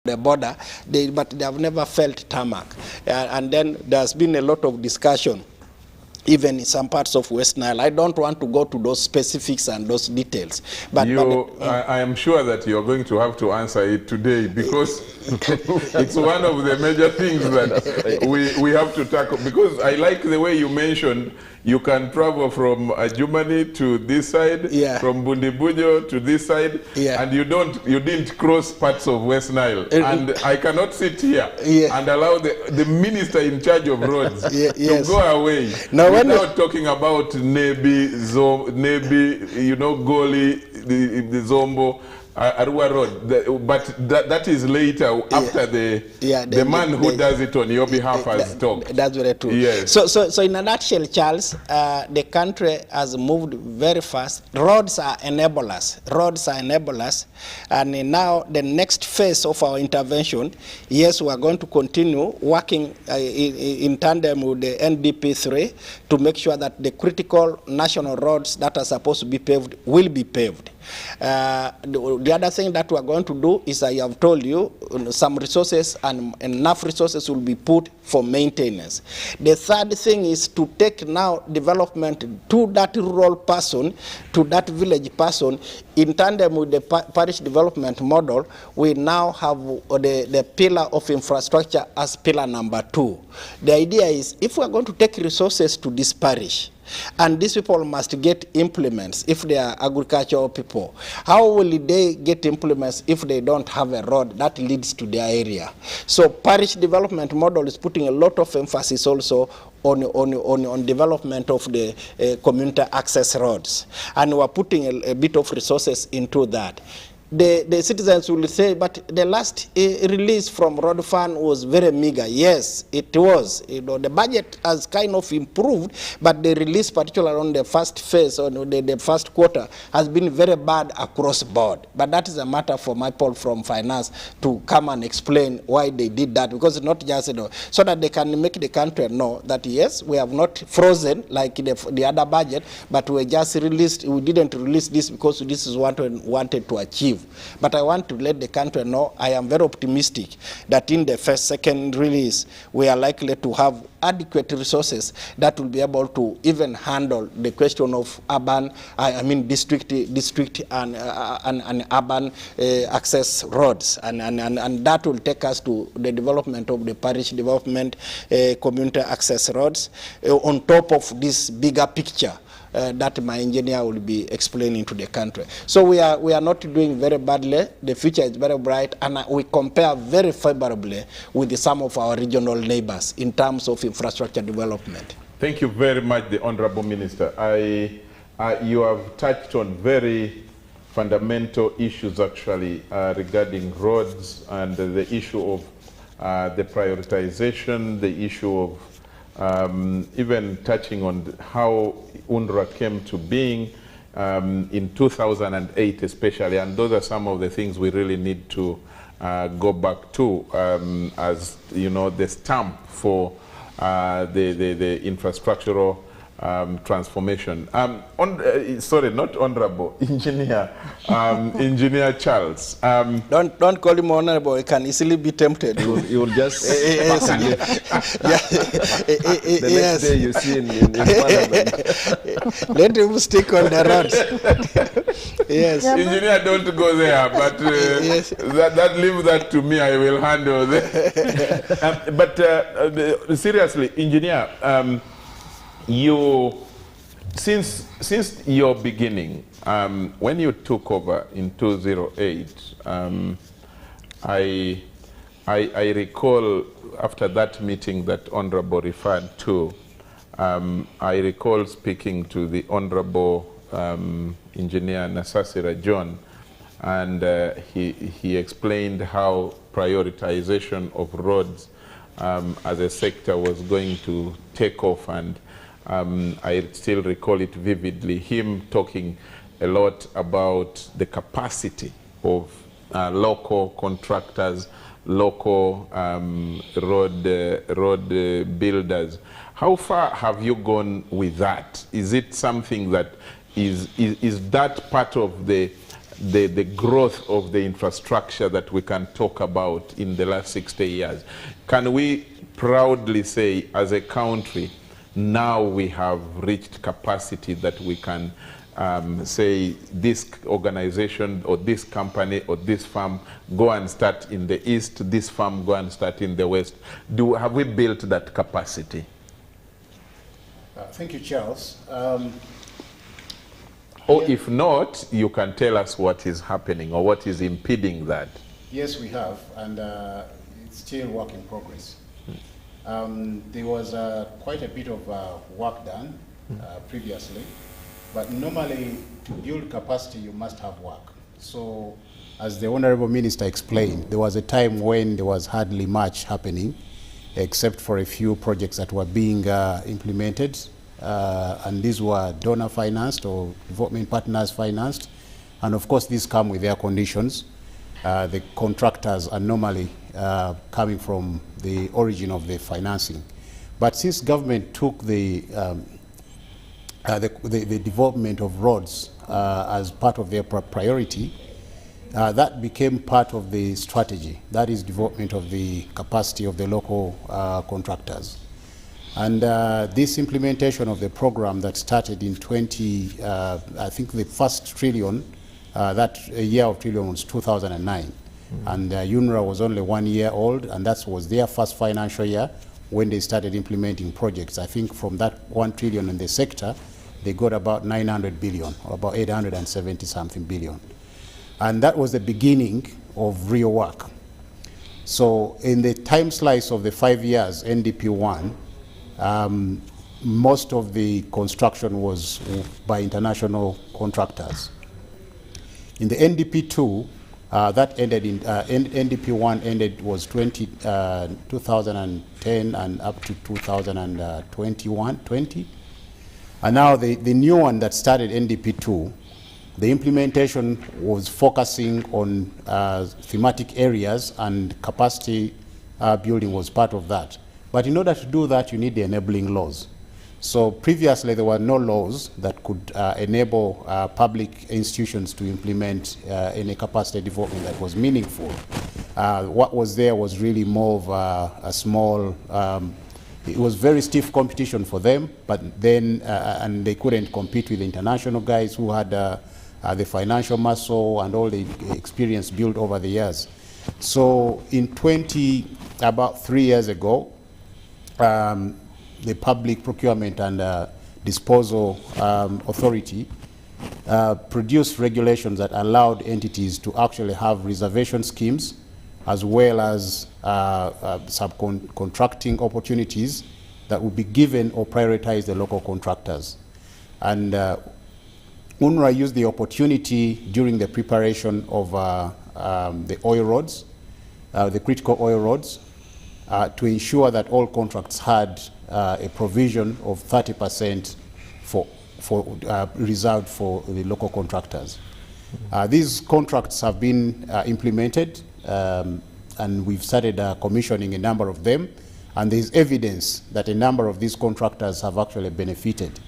the border, but they have never felt tarmac. And then there's been a lot of discussion, even in some parts of West Nile. I don't want to go to those specifics and those details. But I am sure that you're going to have to answer it today, because it's one of the major things that we have to tackle. Because I like the way you mentioned you can travel from Germany to this side, from Bundibujo to this side, and you didn't cross parts of West Nile. And I cannot sit here and allow the minister in charge of roads to go away without talking about Nebi, you know, Goli, the Zombo, Arua Road, but that is later after the man who does it on your behalf has talked. That's very true. Yes. So in a nutshell, Charles, the country has moved very fast. Roads are enablers. Roads are enablers. And now the next phase of our intervention, yes, we are going to continue working in tandem with the NDP3 to make sure that the critical national roads that are supposed to be paved will be paved. The other thing that we are going to do is, I have told you, some resources and enough resources will be put for maintenance. The third thing is to take now development to that rural person, to that village person. In tandem with the parish development model, we now have the pillar of infrastructure as pillar number 2. The idea is, if we are going to take resources to this parish, and these people must get implements if they are agricultural people, how will they get implements if they don't have a road that leads to their area? So parish development model is putting a lot of emphasis also on development of the community access roads. And we're putting a bit of resources into that. The citizens will say, but the last release from road fund was very meager. Yes, it was. You know, the budget has kind of improved, but the release, particularly on the first phase, or the first quarter, has been very bad across board. But that is a matter for my people from finance to come and explain why they did that, because it's not just, you know, so that they can make the country know that yes, we have not frozen like the other budget, but we just released. We didn't release this because this is what we wanted to achieve. But I want to let the country know I am very optimistic that in the second release, we are likely to have adequate resources that will be able to even handle the question of urban, district and urban access roads. And that will take us to the development of the parish development, community access roads, on top of this bigger picture that my engineer will be explaining to the country. So we are not doing very badly. The future is very bright, and we compare very favorably with some of our regional neighbors in terms of infrastructure development. Thank you very much, the Honorable Minister. You have touched on very fundamental issues actually regarding roads and the issue of the prioritization, the issue of even touching on how UNRWA came to being in 2008 especially, and those are some of the things we really need to go back to as, you know, the stamp for the infrastructural transformation. Sorry, not honorable, engineer, engineer Charles. Don't call him honorable. He can easily be tempted. You will just the next day you see in Parliament. Let him stick on the roads. Yes. Engineer, don't go there. But yes. that leave that to me. I will handle that. But seriously, engineer. You, since your beginning, when you took over in 2008, I recall after that meeting that Honorable referred to, I recall speaking to the Honorable Engineer Nasasira John, and he explained how prioritization of roads as a sector was going to take off, and I still recall it vividly, him talking a lot about the capacity of local contractors, local road builders. How far have you gone with that? Is it something that is that part of the the growth of the infrastructure that we can talk about in the last 60 years. Can we proudly say, as a country, now we have reached capacity that we can say this organization or this company or this farm go and start in the east, this farm go and start in the west? Have we built that capacity? Thank you, Charles. Or if not, you can tell us what is happening or what is impeding that. Yes, we have, and it's still work in progress. There was quite a bit of work done previously, but normally to build capacity you must have work. So as the Honorable Minister explained, there was a time when there was hardly much happening except for a few projects that were being implemented, and these were donor financed or development partners financed, and of course these come with their conditions. The contractors are normally coming from the origin of the financing. But since government took the development of roads as part of their priority, that became part of the strategy. That is development of the capacity of the local contractors. And this implementation of the program that started in I think the first trillion, that year of trillion was 2009. And UNRWA was only 1 year old, and that was their first financial year when they started implementing projects. I think from that 1 trillion in the sector, they got about 900 billion, or about 870 something billion. And that was the beginning of real work. So in the time slice of the 5 years, NDP1, most of the construction was by international contractors. In the NDP2, that ended in, NDP1 ended was 2010 and up to 2020. And now the new one that started NDP2, the implementation was focusing on thematic areas, and capacity building was part of that. But in order to do that, you need the enabling laws. So previously there were no laws that could enable public institutions to implement any capacity development that was meaningful. What was there was really more of a small, it was very stiff competition for them, but then, and they couldn't compete with the international guys who had the financial muscle and all the experience built over the years. So in about 3 years ago, the Public Procurement and Disposal Authority produced regulations that allowed entities to actually have reservation schemes as well as subcontracting opportunities that would be given or prioritize the local contractors. And UNRWA used the opportunity during the preparation of the oil roads, the critical oil roads, to ensure that all contracts had a provision of 30% reserved for the local contractors. These contracts have been implemented, and we've started commissioning a number of them, and there's evidence that a number of these contractors have actually benefited.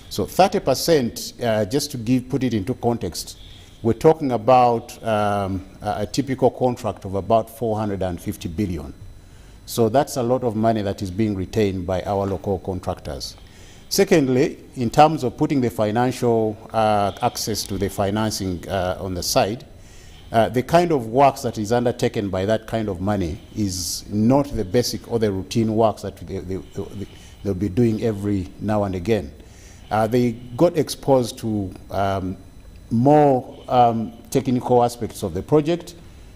So 30%, just to put it into context, we're talking about a typical contract of about 450 billion. So that's a lot of money that is being retained by our local contractors. Secondly, in terms of putting the financial access to the financing on the side, the kind of works that is undertaken by that kind of money is not the basic or the routine works that they'll be doing every now and again. They got exposed to more technical aspects of the project,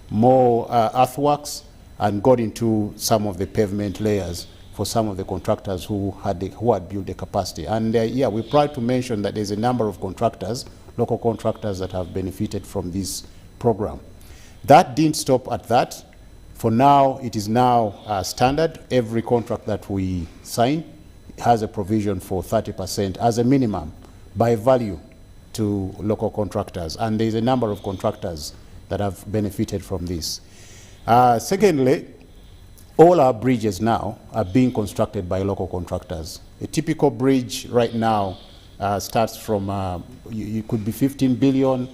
more earthworks, and got into some of the pavement layers for some of the contractors who had built the capacity. And yeah, we're proud to mention that there's a number of contractors, local contractors, that have benefited from this program. That didn't stop at that. For now, it is now standard. Every contract that we sign has a provision for 30% as a minimum by value to local contractors. And there's a number of contractors that have benefited from this. Secondly, all our bridges now are being constructed by local contractors. A typical bridge right now starts from, it could be 15 billion,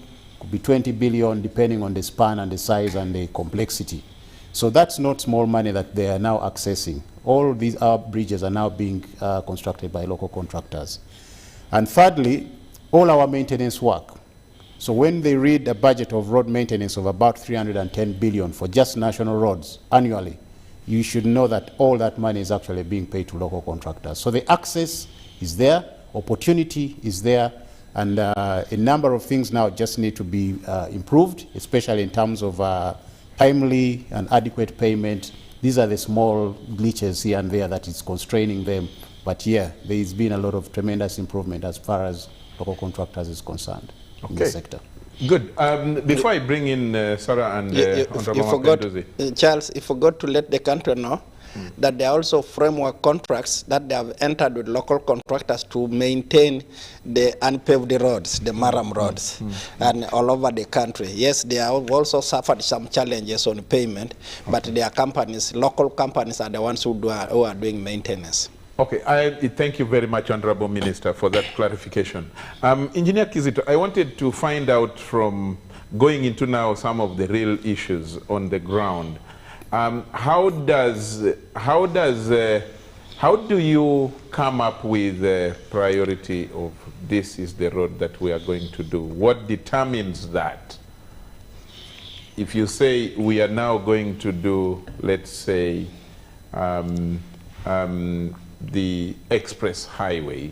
could be 20 billion, depending on the span and the size and the complexity. So that's not small money that they are now accessing. All these bridges are now being constructed by local contractors. And thirdly, all our maintenance work. So when they read a budget of road maintenance of about 310 billion for just national roads annually, you should know that all that money is actually being paid to local contractors. So the access is there, opportunity is there, and a number of things now just need to be improved, especially in terms of timely and adequate payment. These are the small glitches here and there that is constraining them. But yeah, there's been a lot of tremendous improvement as far as local contractors is concerned in the sector. Good. Before I bring in Sarah and Honorable Charles, you forgot to let the country know that there are also framework contracts that they have entered with local contractors to maintain the unpaved roads, the maram roads, and all over the country. Yes, they have also suffered some challenges on payment, but their companies, local companies, are the ones who are doing maintenance. Okay, thank you very much, Honorable Minister, for that clarification. Engineer Kizito, I wanted to find out, from going into now some of the real issues on the ground, how do you come up with the priority of this is the road that we are going to do? What determines that? If you say we are now going to do, let's say, the express highway,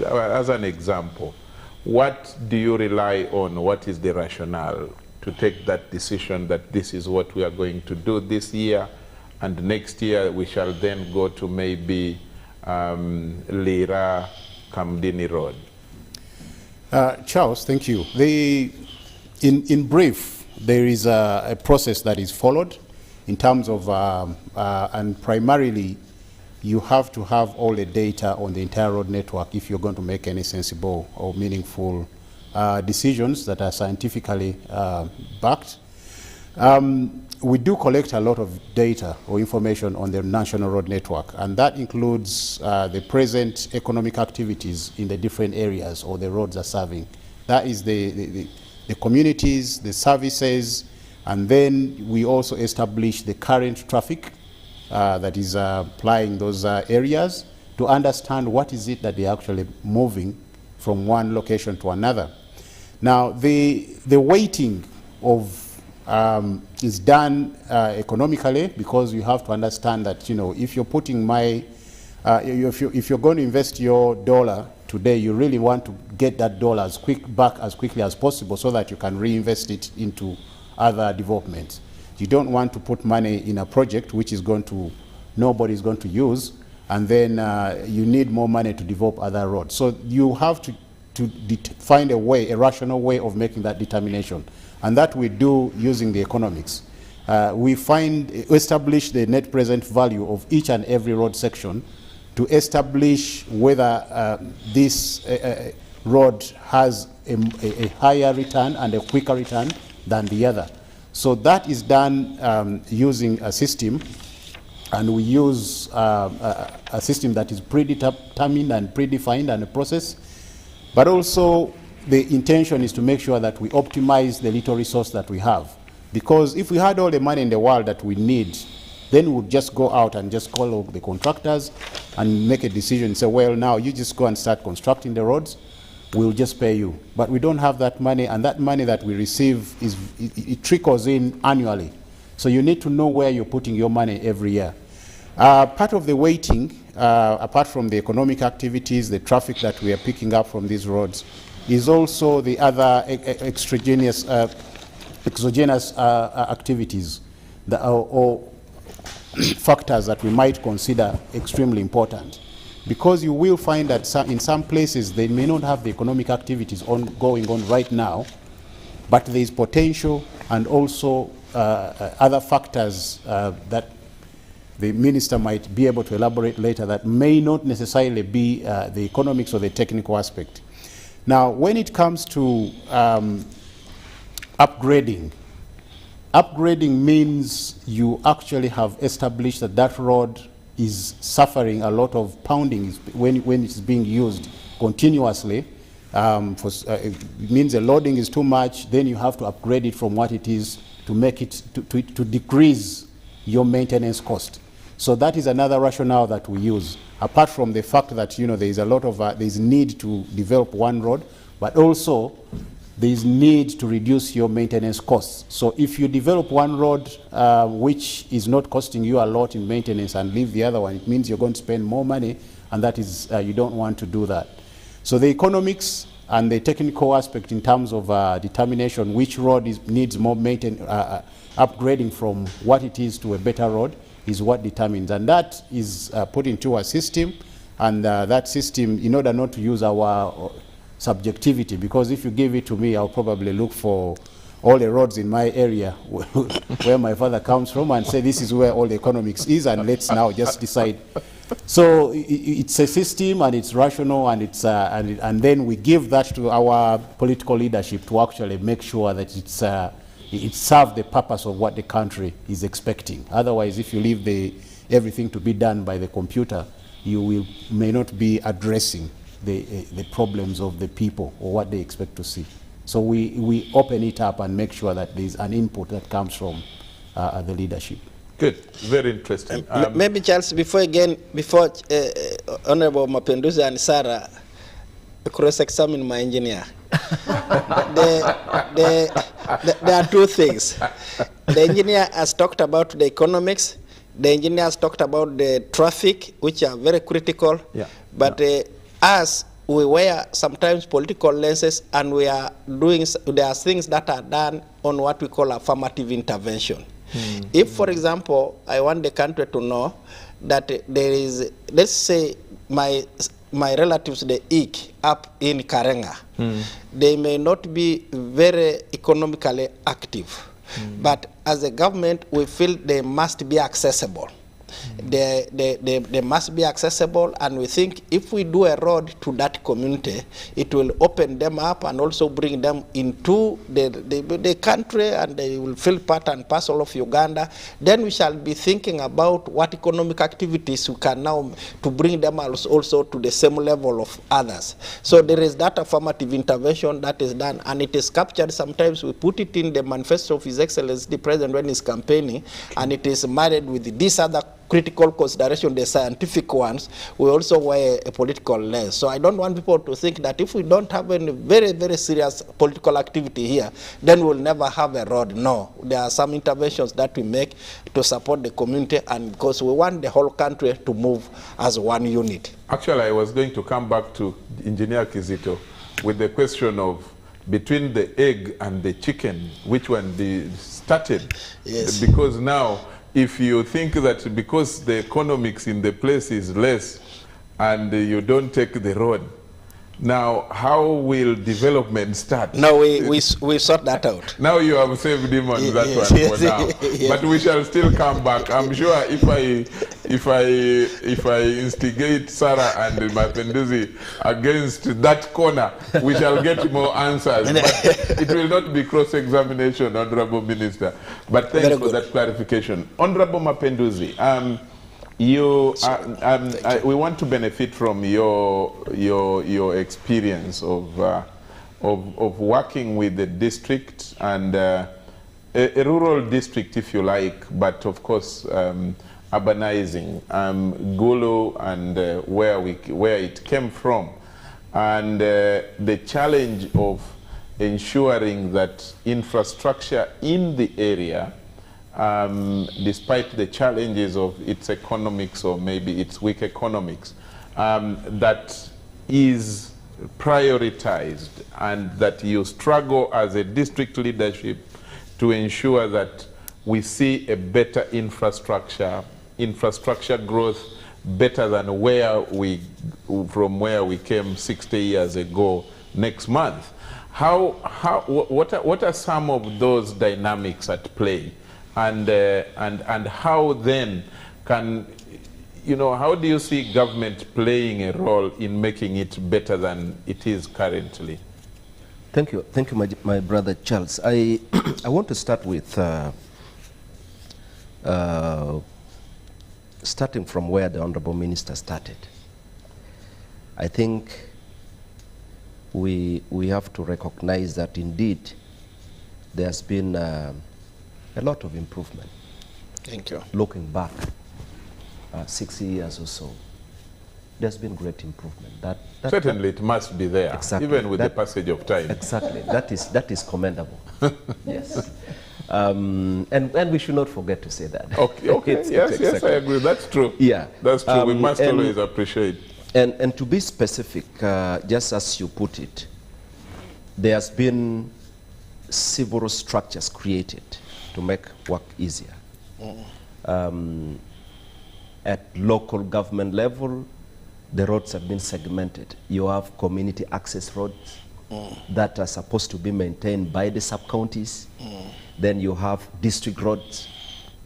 as an example, what do you rely on? What is the rationale to take that decision that this is what we are going to do this year, and next year we shall then go to maybe Lira Kamdini Road? Charles, thank you. In brief, there is a process that is followed in terms of, and primarily, you have to have all the data on the entire road network if you're going to make any sensible or meaningful decisions that are scientifically backed. We do collect a lot of data or information on the national road network, and that includes the present economic activities in the different areas or the roads are serving. That is the communities, the services, and then we also establish the current traffic that is plying those areas to understand what is it that they're actually moving from one location to another. Now, the weighting of is done economically, because you have to understand that, you know, if you're putting if you're going to invest your dollar today, you really want to get that dollar back as quickly as possible so that you can reinvest it into other developments. You don't want to put money in a project which is nobody's going to use, and then you need more money to develop other roads. So you have to find a rational way of making that determination. And that we do using the economics. We establish the net present value of each and every road section to establish whether this road has a higher return and a quicker return than the other. So that is done using a system, and we use a system that is predetermined and predefined and a process. But also the intention is to make sure that we optimize the little resource that we have. Because if we had all the money in the world that we need, then we would just go out and just call the contractors and make a decision and say, well, now you just go and start constructing the roads. We'll just pay you. But we don't have that money, and that money that we receive, it trickles in annually. So you need to know where you're putting your money every year. Part of the weighting, apart from the economic activities, the traffic that we are picking up from these roads, is also the other exogenous activities or factors that we might consider extremely important. Because you will find that in some places they may not have the economic activities going on right now, but there is potential and also other factors that the minister might be able to elaborate later that may not necessarily be the economics or the technical aspect. Now, when it comes to upgrading means you actually have established that that road is suffering a lot of pounding when it's being used continuously It means the loading is too much, then you have to upgrade it from what it is to make it, to decrease your maintenance cost. So that is another rationale that we use, apart from the fact that, you know, there is a lot of, there is need to develop one road, but also there is need to reduce your maintenance costs. So if you develop one road which is not costing you a lot in maintenance and leave the other one, it means you're going to spend more money, and that is, you don't want to do that. So the economics and the technical aspect in terms of determination which road needs more upgrading from what it is to a better road is what determines. And that is put into a system, and that system, in order not to use our subjectivity, because if you give it to me, I'll probably look for all the roads in my area where my father comes from and say this is where all the economics is, and let's now just decide. So it's a system, and it's rational, and it's and then we give that to our political leadership to actually make sure that it serves the purpose of what the country is expecting. Otherwise, if you leave everything to be done by the computer, you may not be addressing the problems of the people or what they expect to see. So we open it up and make sure that there's an input that comes from the leadership. Good, very interesting. Maybe, Charles, before Honorable Mapinduzi and Sarah cross-examine my engineer. There are two things. The engineer has talked about the economics. The engineer has talked about the traffic, which are very critical. Yeah. But us, we wear sometimes political lenses, and we are doing, there are things that are done on what we call affirmative intervention. If, for example, I want the country to know that there is, let's say, my relatives, the IK, up in Karenga, they may not be very economically active, but as a government, we feel they must be accessible. They must be accessible, and we think if we do a road to that community, it will open them up and also bring them into the country, and they will feel part and parcel of Uganda. Then we shall be thinking about what economic activities we can now to bring them also to the same level of others. So there is that affirmative intervention that is done, and it is captured. Sometimes we put it in the manifesto of His Excellency the President when he's campaigning, and it is married with these other critical consideration, the scientific ones. We also wear a political lens. So I don't want people to think that if we don't have any very, very serious political activity here, then we'll never have a road. No, there are some interventions that we make to support the community, and because we want the whole country to move as one unit. Actually, I was going to come back to Engineer Kizito with the question of between the egg and the chicken, which one started? Yes. Because now, if you think that because the economics in the place is less and you don't take the road, now how will development start? No, we sort that out. Now you have saved him on that one for now. Yes. But we shall still come back. I'm sure if I instigate Sarah and Mapinduzi against that corner, we shall get more answers. But it will not be cross-examination, Honorable Minister. But thanks for that clarification. Honorable Mapinduzi, we want to benefit from your experience of working with the district, and a rural district, if you like, but of course urbanizing, Gulu and where it came from, and the challenge of ensuring that infrastructure in the area, despite the challenges of its economics or maybe its weak economics, that is prioritized, and that you struggle as a district leadership to ensure that we see a better infrastructure growth, better than from where we came 60 years ago next month. What are some of those dynamics at play? And how then can, how do you see government playing a role in making it better than it is currently? Thank you, my brother Charles. I want to start with starting from where the Honorable Minister started. I think we have to recognize that indeed there's been a lot of improvement. Thank you. Looking back 60 years or so, there's been great improvement. Certainly it must be there, exactly, even with the passage of time. Exactly, that is commendable. Yes. And we should not forget to say that. Okay, yes, I agree, that's true. Yeah. That's true, we must always appreciate. And to be specific, just as you put it, there's been civil structures created to make work easier. At local government level, the roads have been segmented. You have community access roads that are supposed to be maintained by the sub-counties. Then you have district roads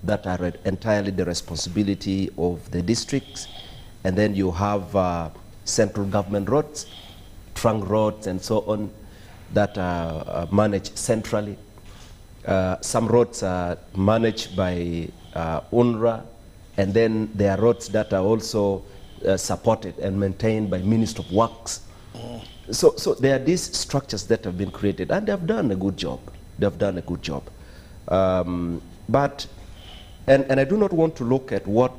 that are entirely the responsibility of the districts. And then you have central government roads, trunk roads and so on, that are managed centrally. Some roads are managed by UNRWA, and then there are roads that are also supported and maintained by Ministry of Works. So there are these structures that have been created, and they have done a good job. They have done a good job. But I do not want to look at what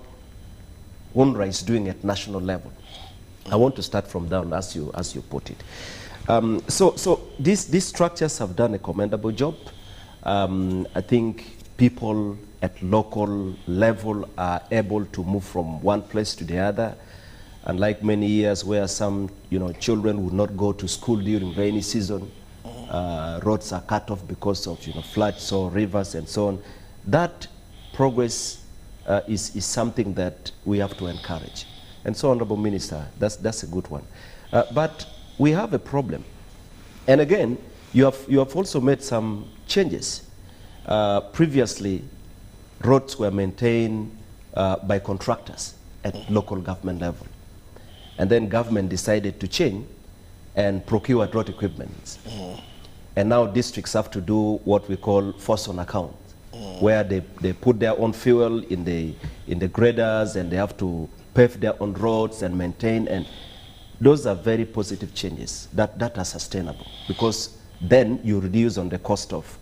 UNRWA is doing at national level. I want to start from down, as you put it. So these structures have done a commendable job. I think people at local level are able to move from one place to the other. Unlike many years where some children would not go to school during rainy season, roads are cut off because of floods or rivers and so on. That progress is something that we have to encourage. And so, Honorable Minister, that's a good one. But we have a problem. And again, you have also made some changes. Previously, roads were maintained by contractors at local government level. And then government decided to change and procure road equipment. And now districts have to do what we call force on account, where they put their own fuel in the graders, and they have to pave their own roads and maintain. And those are very positive changes that are sustainable, because then you reduce on the cost of,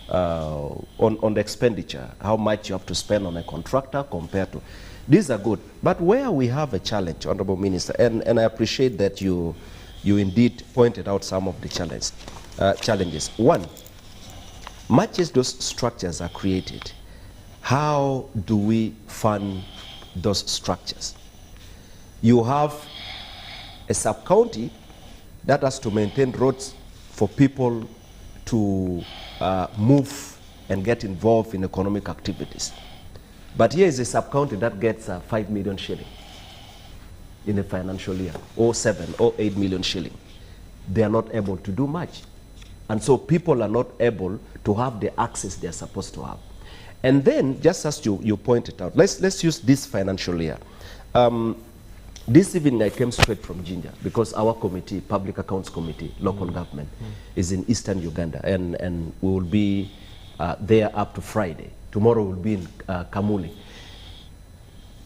on the expenditure, how much you have to spend on a contractor compared to. These are good. But where we have a challenge, Honorable Minister, and I appreciate that you indeed pointed out some of the challenges. One, much as those structures are created, how do we fund those structures? You have a sub-county that has to maintain roads for people to move and get involved in economic activities. But here is a sub-county that gets 5 million shilling in a financial year, or 7 or 8 million shilling. They are not able to do much. And so people are not able to have the access they are supposed to have. And then, just as you pointed out, let's use this financial year. This evening I came straight from Jinja, because our committee, Public Accounts Committee, local government, is in eastern Uganda, and we will be there up to Friday. Tomorrow we'll be in Kamuli.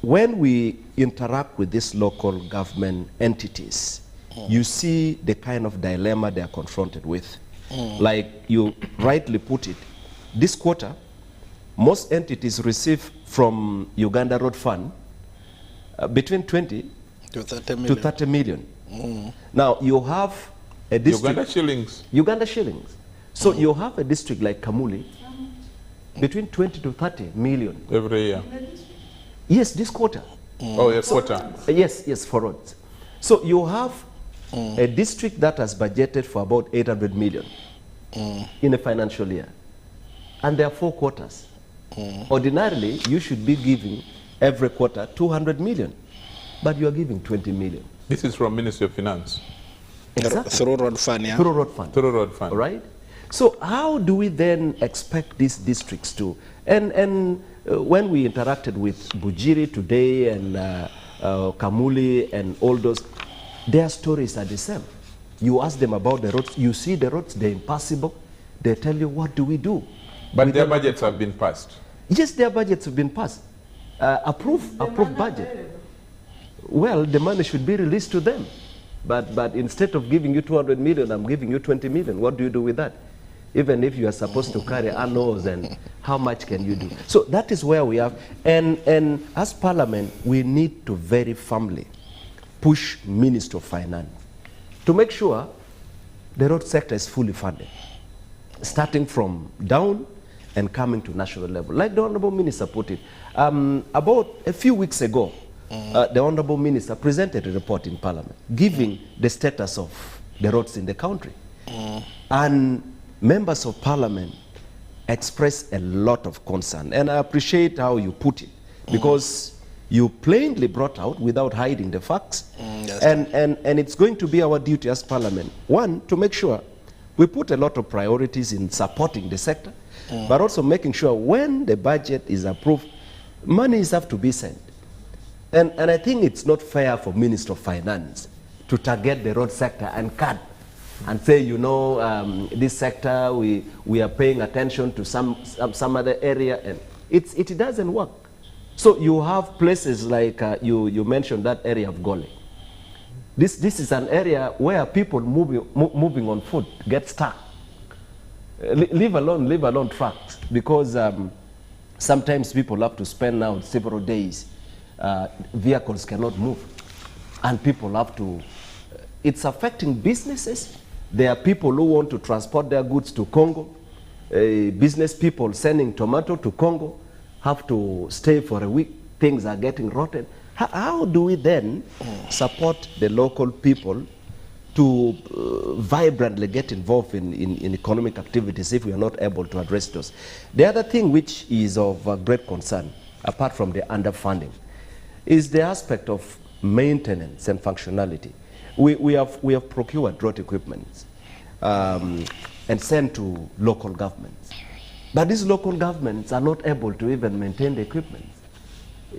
When we interact with these local government entities, you see the kind of dilemma they are confronted with. Like you rightly put it, this quarter, most entities receive from Uganda Road Fund between 20 to 30 million. Now you have a district. Uganda shillings. Uganda shillings. So you have a district like Kamuli, between 20 to 30 million. Every year. Yes, this quarter. Oh, a quarter. Yes, for roads. So you have a district that has budgeted for about 800 million in a financial year. And there are 4 quarters. Ordinarily, you should be giving every quarter 200 million, but you are giving 20 million. This is from Ministry of Finance. Exactly. Through road fund, yeah? Through road fund. Through road fund. All right? So how do we then expect these districts to, and when we interacted with Bujiri today and Kamuli and all those, their stories are the same. You ask them about the roads, you see the roads, they're impassable, they tell you, what do we do? But their budgets have been passed. Yes, their budgets have been passed. Approved budget. Well, the money should be released to them. But instead of giving you 200 million, I'm giving you 20 million. What do you do with that? Even if you are supposed to carry annuals, and how much can you do? So that is where we have, and as Parliament, we need to very firmly push Minister of Finance to make sure the road sector is fully funded, starting from down and coming to national level. Like the Honorable Minister put it, about a few weeks ago, the Honorable Minister presented a report in Parliament giving the status of the roads in the country. And members of Parliament expressed a lot of concern. And I appreciate how you put it, because you plainly brought out without hiding the facts. And it's going to be our duty as Parliament, one, to make sure we put a lot of priorities in supporting the sector, but also making sure when the budget is approved, monies have to be sent. And I think it's not fair for Minister of Finance to target the road sector and cut and say, you know, this sector, we are paying attention to some other area, and it doesn't work. So you have places like, you mentioned that area of Gole. This is an area where people moving on foot get stuck. Leave alone trucks, because sometimes people have to spend now several days. Vehicles cannot move, and people have to, it's affecting businesses. There are people who want to transport their goods to Congo. Business people sending tomato to Congo have to stay for a week. Things are getting rotten. How do we then support the local people to vibrantly get involved in economic activities if we are not able to address those? The other thing which is of great concern, apart from the underfunding, is the aspect of maintenance and functionality. We have procured road equipment and sent to local governments. But these local governments are not able to even maintain the equipment.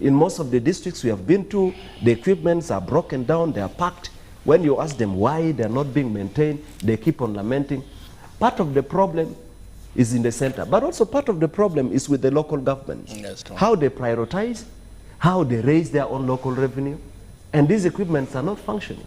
In most of the districts we have been to, the equipments are broken down, they are packed. When you ask them why they're not being maintained, they keep on lamenting. Part of the problem is in the center, but also part of the problem is with the local governments. How they prioritize, how they raise their own local revenue, and these equipments are not functioning.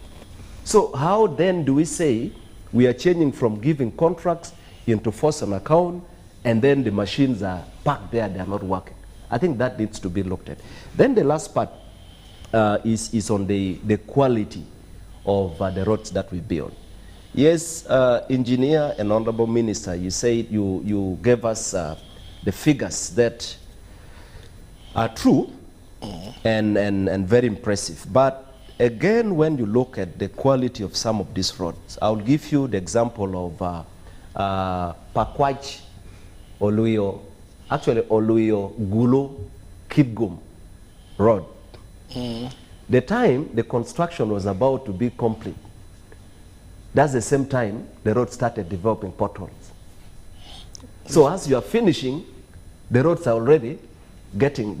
So how then do we say we are changing from giving contracts into force on account, and then the machines are parked there, they are not working? I think that needs to be looked at. Then the last part is on the quality of the roads that we build. Yes, Engineer and Honorable Minister, you said you gave us the figures that are true and very impressive. But again, when you look at the quality of some of these roads, I'll give you the example of Pakwach, Oluyo, actually Oluyo, Gulo, Kipgum Road. The time the construction was about to be complete, that's the same time the road started developing potholes. So as you are finishing, the roads are already getting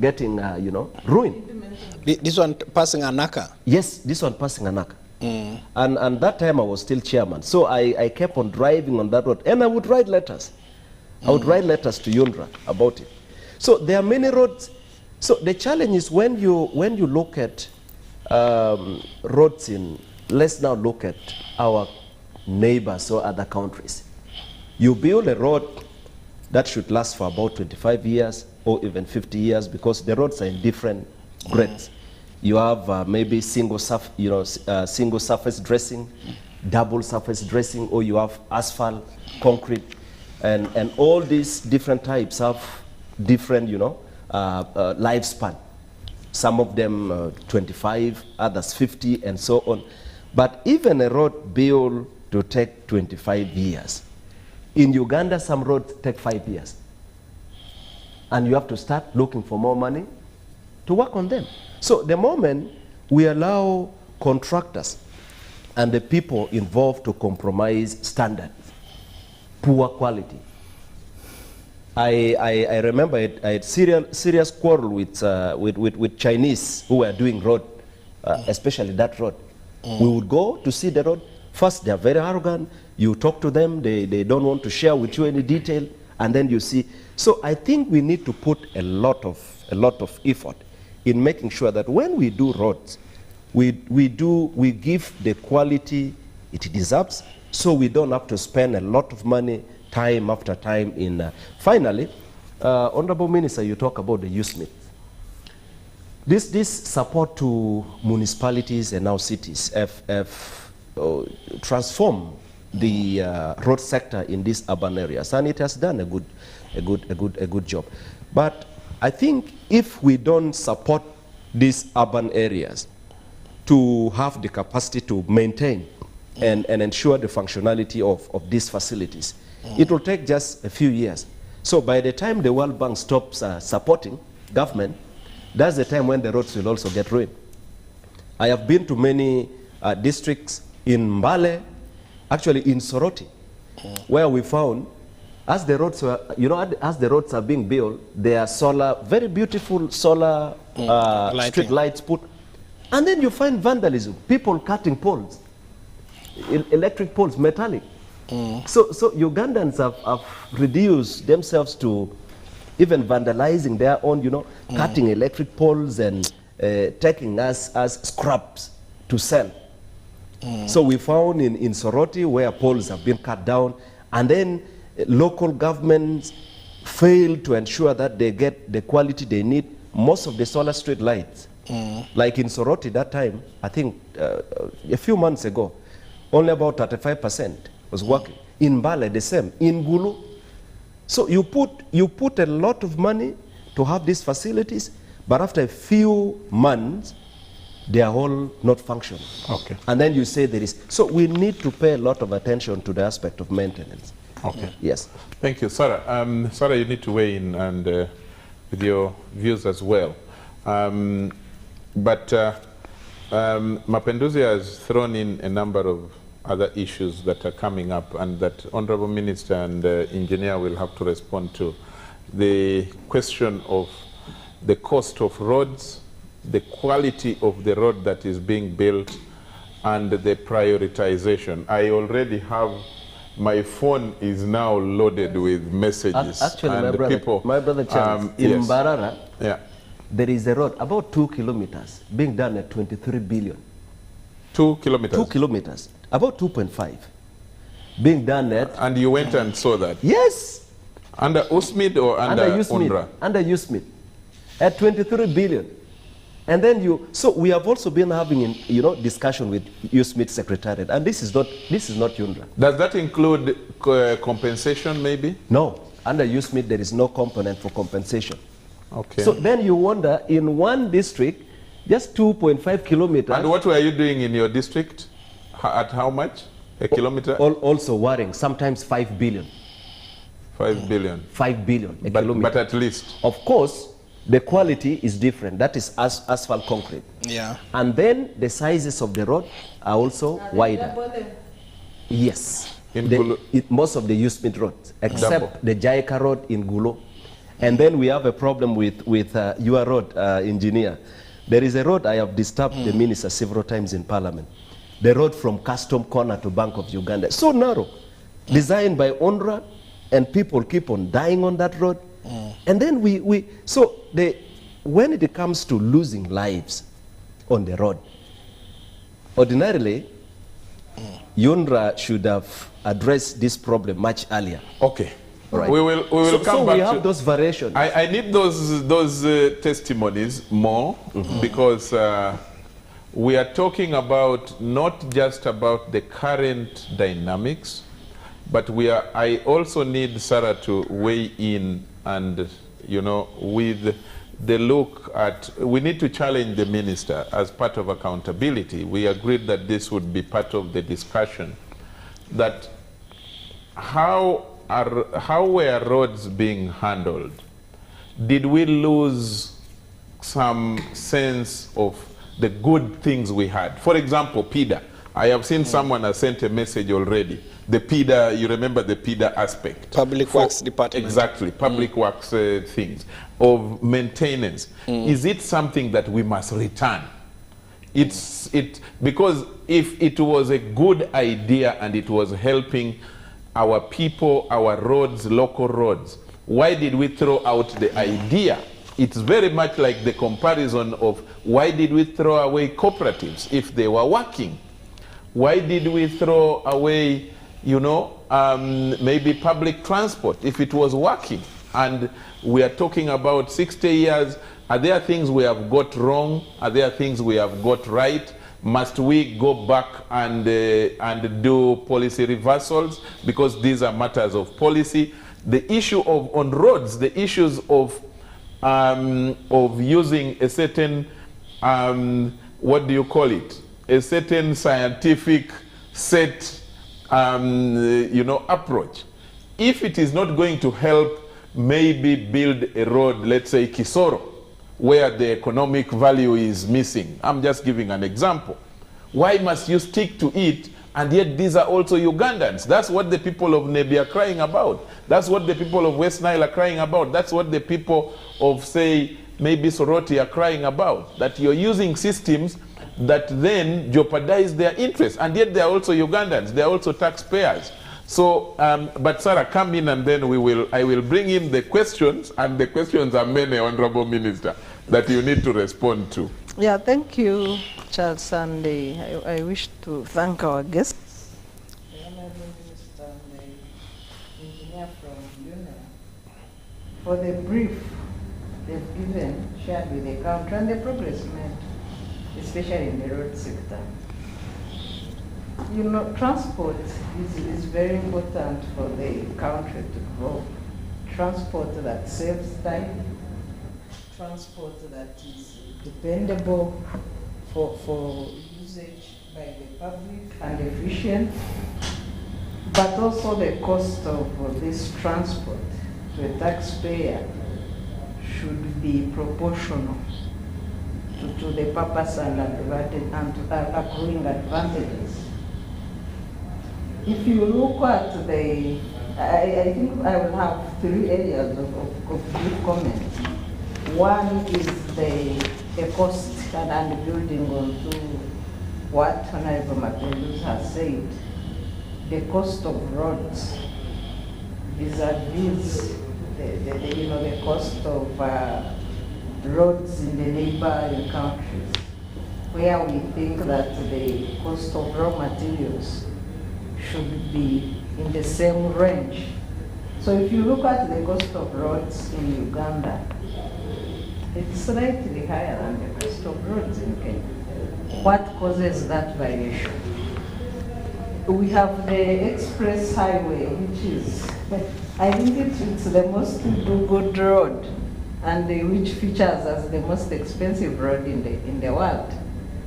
you know, ruined. This one passing Anaka? Yes, this one passing Anaka. And that time I was still chairman. So I kept on driving on that road, and I would write letters. I would write letters to Yundra about it. So there are many roads. So the challenge is when you look at roads in, let's now look at our neighbors or other countries. You build a road that should last for about 25 years or even 50 years, because the roads are in different grades. You have maybe single surface dressing, double surface dressing, or you have asphalt, concrete, and all these different types have different, you know, lifespan. Some of them 25, others 50, and so on. But even a road built to take 25 years. In Uganda, some roads take 5 years. And you have to start looking for more money to work on them. So the moment we allow contractors and the people involved to compromise standards, poor quality. I remember I had serious quarrel with Chinese who were doing road, especially that road. We would go to see the road. First, they are very arrogant. You talk to them, they don't want to share with you any detail, and then you see. So I think we need to put a lot of effort in making sure that when we do roads, we give the quality it deserves, so we don't have to spend a lot of money time after time in. Finally, Honorable Minister, you talk about the USMIT. This support to municipalities and now cities have transformed the road sector in these urban areas, and it has done a good job. But I think if we don't support these urban areas to have the capacity to maintain and ensure the functionality of these facilities, it will take just a few years. So by the time the World Bank stops supporting government, that's the time when the roads will also get ruined. I have been to many districts in Mbale, actually in Soroti, where we found, as the roads were, as the roads are being built, there are solar, very beautiful solar street lights put, and then you find vandalism, people cutting poles, electric poles, metallic. So Ugandans have reduced themselves to even vandalizing their own, cutting electric poles and taking us as scraps to sell. So we found in Soroti where poles have been cut down, and then local governments fail to ensure that they get the quality they need. Most of the solar street lights, like in Soroti that time, I think a few months ago, only about 35% was working. In Mbale, the same. In Gulu. So you put a lot of money to have these facilities, but after a few months, they are all not functional. Okay. And then you say there is. So we need to pay a lot of attention to the aspect of maintenance. Okay. Yes. Thank you, Sarah. Sarah, you need to weigh in and with your views as well. But Mapinduzi has thrown in a number of other issues that are coming up and that Honorable Minister and Engineer will have to respond to. The question of the cost of roads, the quality of the road that is being built, and the prioritization. I already have, my phone is now loaded with messages. Actually, and my brother Charles, in yes. Mbarara, yeah. there is a road about 2 kilometers being done at 23 billion. 2 kilometers? 2 kilometers, about 2.5, being done at... And you went and saw that? Yes. Under USMID or under UNRWA? Under USMID, at 23 billion. And then so we have also been having, discussion with USMID Secretariat, and this is not UNRWA. Does that include compensation, maybe? No, under USMID there is no component for compensation. Okay. So then you wonder, in one district, just 2.5 kilometers. And what were you doing in your district? At how much? A kilometer? Also worrying, sometimes 5 billion. 5 billion. 5 billion a kilometer. But at least. Of course, the quality is different. That is asphalt concrete. Yeah. And then the sizes of the road are also wider. Yes. Most of the USMID roads, except the Jaika road in Gulo. And then we have a problem with your road, engineer. There is a road I have disturbed the minister several times in Parliament. The road from Custom Corner to Bank of Uganda. So narrow. Designed by UNRWA, and people keep on dying on that road. And then when it comes to losing lives on the road, ordinarily, UNRWA should have addressed this problem much earlier. Okay. Right. We will come back. So we have those variations. I need those testimonies more because we are talking about not just about the current dynamics, but I also need Sarah to weigh in and, with the look at, we need to challenge the minister as part of accountability. We agreed that this would be part of the discussion, that how were roads being handled? Did we lose some sense of the good things we had? For example, PIDA. I have seen someone has sent a message already. The PIDA, you remember the PIDA aspect? Public Works Department. Exactly, Public Works things of maintenance. Is it something that we must return? Because if it was a good idea and it was helping our people, our roads, local roads, why did we throw out the idea it's very much like the comparison of why did we throw away cooperatives if they were working? Why did we throw away, you know, maybe public transport if it was working? And we are talking about 60 years. Are there things we have got wrong? Are there things we have got right? Must we go back and do policy reversals? Because these are matters of policy. The issue of, on roads, the issues of using a certain, what do you call it? A certain scientific set, you know, approach. If it is not going to help maybe build a road, let's say Kisoro, where the economic value is missing. I'm just giving an example. Why must you stick to it? And yet these are also Ugandans. That's what the people of Nebi are crying about. That's what the people of West Nile are crying about. That's what the people of, say, maybe Soroti are crying about. That you're using systems that then jeopardize their interests. And yet they're also Ugandans. They're also taxpayers. So, but Sarah, come in and then I will bring in the questions, and the questions are many, Honorable Minister, that you need to respond to. Yeah, thank you, Charles, and I wish to thank our guests, the Honorable Minister and the engineer from UNIA, for the brief they've given, shared with the country, and the progress made, especially in the road sector. You know, transport is very important for the country to grow. Transport that saves time, transport that is dependable for usage by the public and efficient, but also the cost of this transport to a taxpayer should be proportional to the purpose and accruing advantages. If you look at the, I think I will have 3 areas of brief comment. One is the cost, and building on to what Honorable Mapinduzi has said, the cost of roads vis-a-vis the cost of roads in the neighboring countries, where we think that the cost of raw materials should be in the same range. So if you look at the cost of roads in Uganda, it's slightly higher than the cost of roads in Kenya. What causes that variation? We have the express highway, which is, I think it's the most good road, and which features as the most expensive road in the world.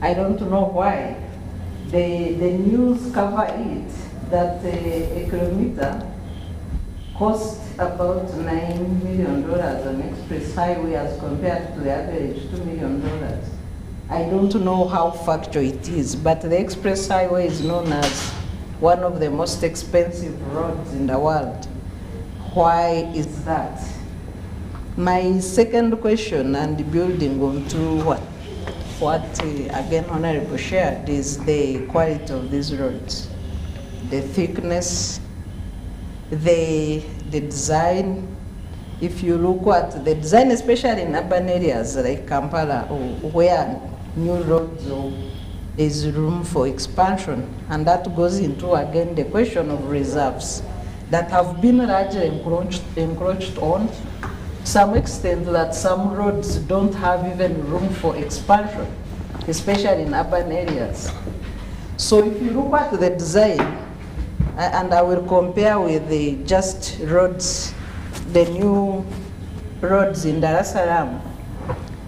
I don't know why. The news cover it, that a kilometer costs about $9 million on express highway as compared to the average $2 million. I don't know how factual it is, but the express highway is known as one of the most expensive roads in the world. Why is that? My second question, and building on to what again Honorable shared, is the quality of these roads. The thickness, the design. If you look at the design, especially in urban areas like Kampala, where new roads, there's room for expansion, and that goes into again the question of reserves that have been largely encroached on, to some extent that some roads don't have even room for expansion, especially in urban areas. So if you look at the design, and I will compare with the just roads, the new roads in Dar es Salaam,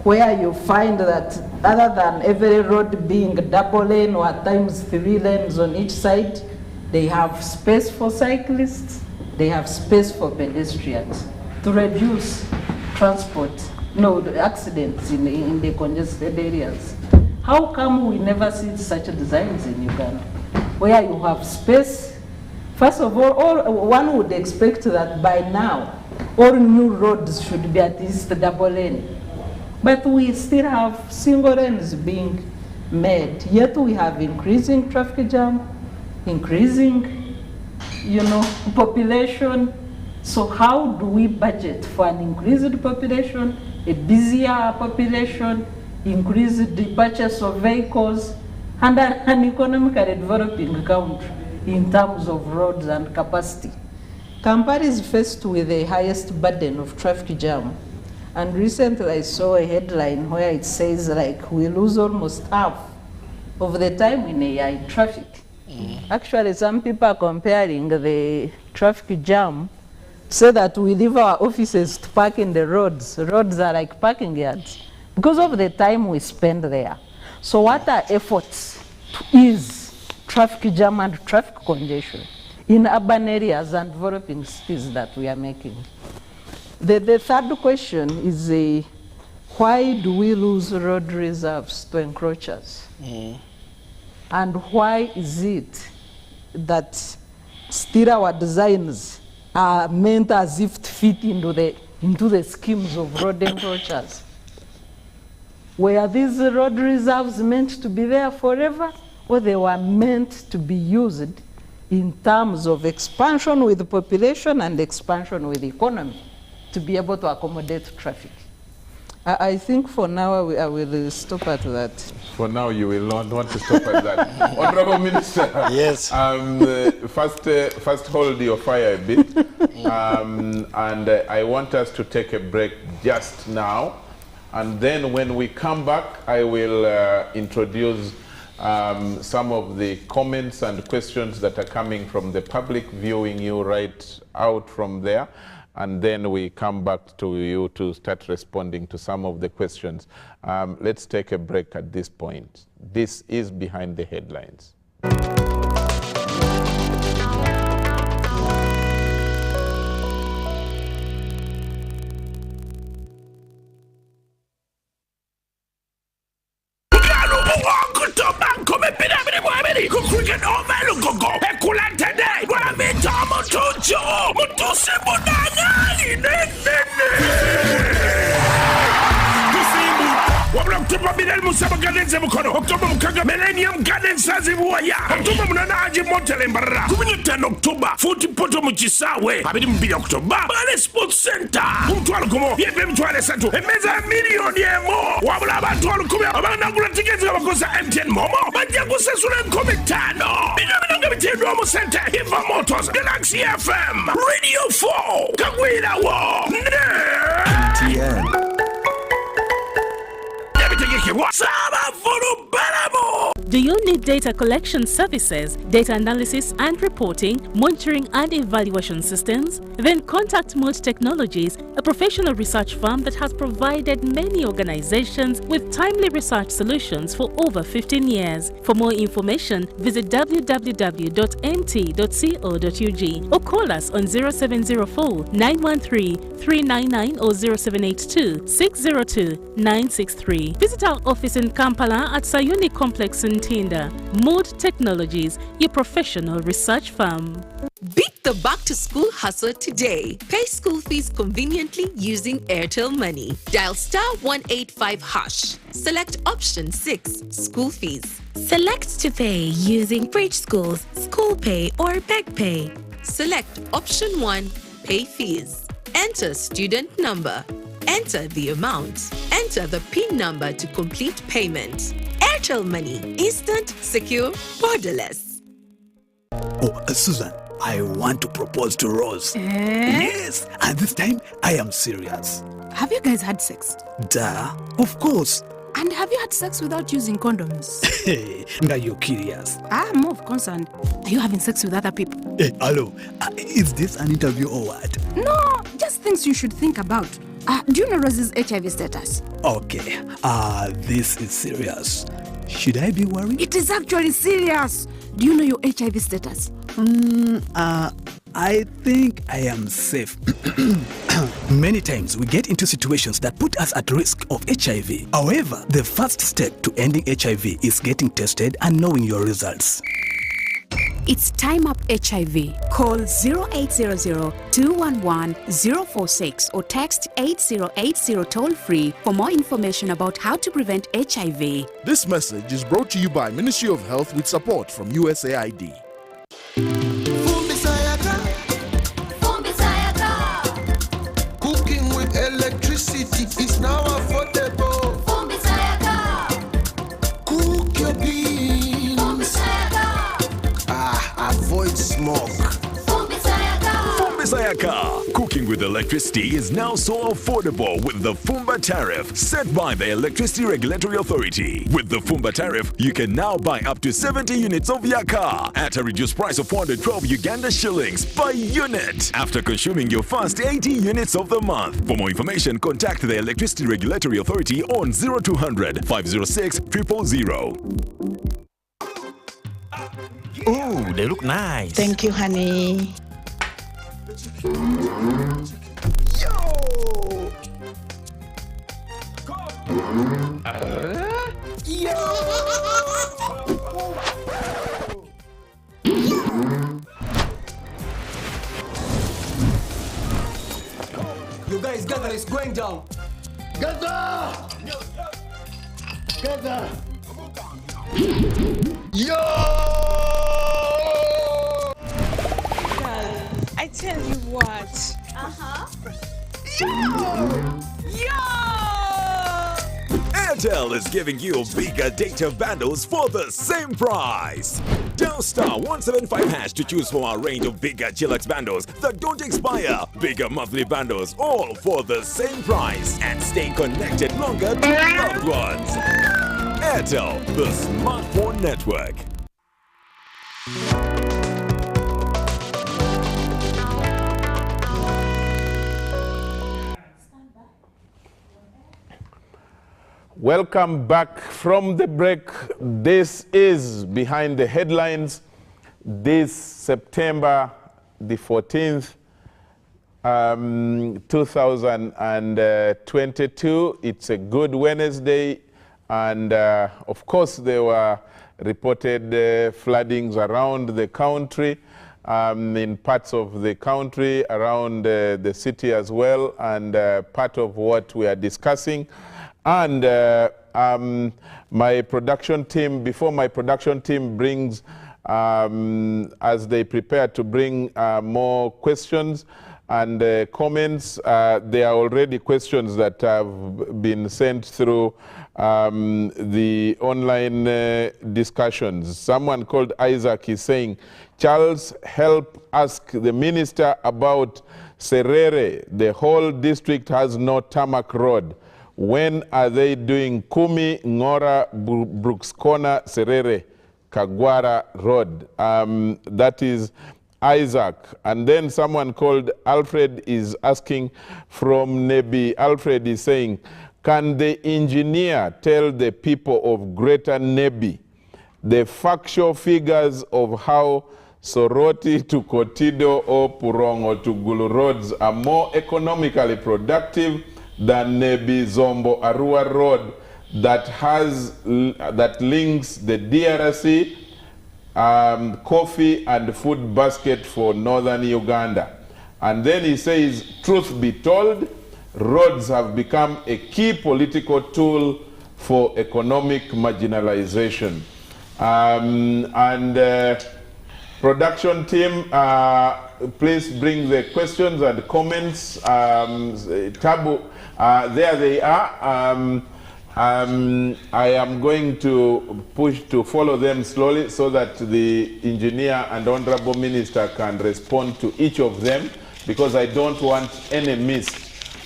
where you find that other than every road being double lane or at times 3 lanes on each side, they have space for cyclists, they have space for pedestrians to reduce accidents in the congested areas. How come we never see such designs in Uganda, where you have space? First of all, one would expect that by now, all new roads should be at least double lane. But we still have single lanes being made. Yet we have increasing traffic jam, increasing, population. So how do we budget for an increased population a busier population, increased the purchase of vehicles, and an economically developing country in terms of roads and capacity. Kampala is faced with the highest burden of traffic jam. And recently I saw a headline where it says like we lose almost half of the time in AI traffic. Actually, some people are comparing the traffic jam, say that we leave our offices to park in the roads. Roads are like parking yards because of the time we spend there. So what are efforts to ease traffic jam and traffic congestion in urban areas and developing cities that we are making? The third question is why do we lose road reserves to encroachers? And why is it that still our designs are meant as if to fit into the schemes of road encroachers? Were these road reserves meant to be there forever, or they were meant to be used in terms of expansion with the population and expansion with the economy to be able to accommodate traffic? I think for now I will stop at that. For now you will not want to stop at that. Honorable Minister, yes. First hold your fire a bit. And I want us to take a break just now. And then when we come back, I will introduce some of the comments and questions that are coming from the public viewing you right out from there. And then we come back to you to start responding to some of the questions. Let's take a break at this point. This is Behind the Headlines. October mukaga Millennium Gardens sazibuwaya October munana aji Montele Mbarara 15 October 40 poto muchisawe 22 October Bale Sports Center Mutwalo kumo yepe mtwale satu emeza milioni emo wabula abantu walukume abanagula tiketi wakosa MTN Momo bajja kusesula 15 binanga bitendo mu center Hiva Motors Galaxy FM Radio 4 Kagwira wo MTN. Do you need data collection services, data analysis and reporting, monitoring and evaluation systems? Then contact Mode Technologies, a professional research firm that has provided many organizations with timely research solutions for over 15 years. For more information, visit www.nt.co.ug or call us on 0704 913 399 or 0782 602 963. Visit our office in Kampala at Sayuni Complex in Tinda. Mode Technologies, your professional research firm. Beat the back-to-school hustle today. Pay school fees conveniently using Airtel Money. Dial *185#. Select option 6, school fees. Select to pay using Bridge Schools, School Pay or Beg Pay. Select option 1, pay fees. Enter student number. Enter the amount. Enter the PIN number to complete payment. Airtel Money. Instant, secure, borderless. Oh, Susan, I want to propose to Rose. Yes, and this time I am serious. Have you guys had sex? Duh, of course. And have you had sex without using condoms? Hey, now you're curious. I'm more concerned. Are you having sex with other people? Hey, hello, is this an interview or what? No, just things you should think about. Do you know Rose's HIV status? Okay, this is serious. Should I be worried? It is actually serious. Do you know your HIV status? I think I am safe. Many times we get into situations that put us at risk of HIV. However, the first step to ending HIV is getting tested and knowing your results. It's Time Up HIV. Call 0800-211-046 or text 8080 toll-free for more information about how to prevent HIV. This message is brought to you by Ministry of Health with support from USAID. Cooking with electricity is now Yaka. Cooking with electricity is now so affordable with the Fumba tariff set by the Electricity Regulatory Authority. With the Fumba tariff, you can now buy up to 70 units of Yaka at a reduced price of 412 Uganda shillings per unit after consuming your first 80 units of the month. For more information, contact the Electricity Regulatory Authority on 0200 506 000. Ooh, they look nice. Thank you, honey. You guys gather, it's going down. Gather! Gather! Yo! I tell you what. Yo! Airtel is giving you bigger data bundles for the same price. Dial star 175 hash to choose from our range of bigger Chillax bundles that don't expire. Bigger monthly bundles, all for the same price, and stay connected longer to loved ones. Airtel, the smartphone network. Welcome back from the break. This is Behind the Headlines. This September the 14th, 2022. It's a good Wednesday. And of course, there were reported floodings around the country, in parts of the country, around the city as well, and part of what we are discussing. And my production team, before my production team brings, as they prepare to bring more questions and comments, there are already questions that have been sent through the online discussions. Someone called Isaac is saying, Charles, help ask the minister about Serere. The whole district has no tarmac road. When are they doing Kumi, Ngora, Brooks Corner, Serere, Kagwara Road? That is Isaac. And then someone called Alfred is asking from Nebi. Alfred is saying, can the engineer tell the people of Greater Nebi the factual figures of how Soroti to Kotido or Purongo to Gulu roads are more economically productive than Nebi Zombo Arua Road that links the DRC, coffee and food basket for northern Uganda. And then he says, truth be told, roads have become a key political tool for economic marginalization. Production team, please bring the questions and comments. Tabu, there they are. I am going to push to follow them slowly so that the engineer and honorable minister can respond to each of them, because I don't want any miss.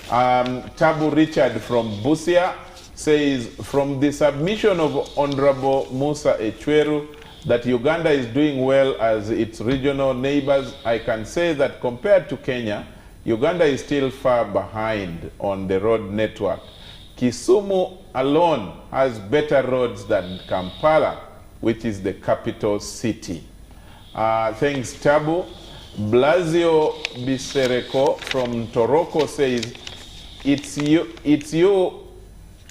Tabu Richard from Busia says, from the submission of Honorable Musa Echweru that Uganda is doing well as its regional neighbors, I can say that compared to Kenya, Uganda is still far behind on the road network. Kisumu alone has better roads than Kampala, which is the capital city. Thanks, Tabu. Blasio Bisereko from Toroko says, it's you,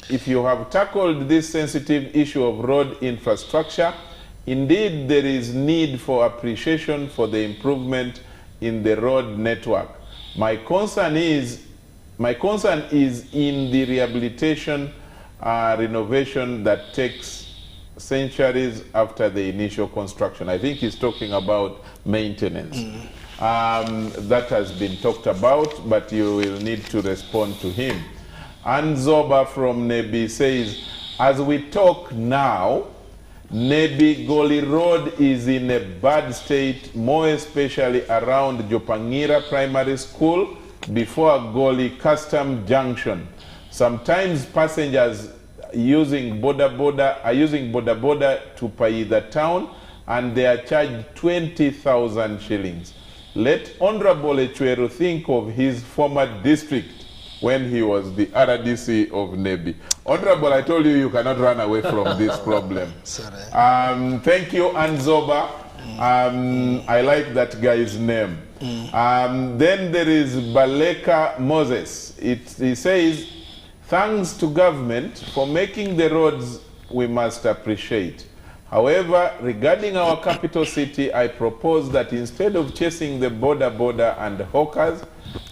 if you have tackled this sensitive issue of road infrastructure, indeed there is need for appreciation for the improvement in the road network. My concern is in the rehabilitation renovation that takes centuries after the initial construction. I think he's talking about maintenance. That has been talked about, but you will need to respond to him. And Zoba from Nebi says, as we talk now, Nebi Goli Road is in a bad state, more especially around Jopangira Primary School before Goli Custom Junction. Sometimes passengers are using boda boda to Paida town, and they are charged 20,000 shillings. Let Honorable Echweru think of his former district when he was the RDC of Nebi. Honorable, I told you cannot run away from this problem. Sorry. Thank you, Anzoba. I like that guy's name. Then there is Baleka Moses. He says, thanks to government for making the roads we must appreciate. However, regarding our capital city, I propose that instead of chasing the boda and hawkers,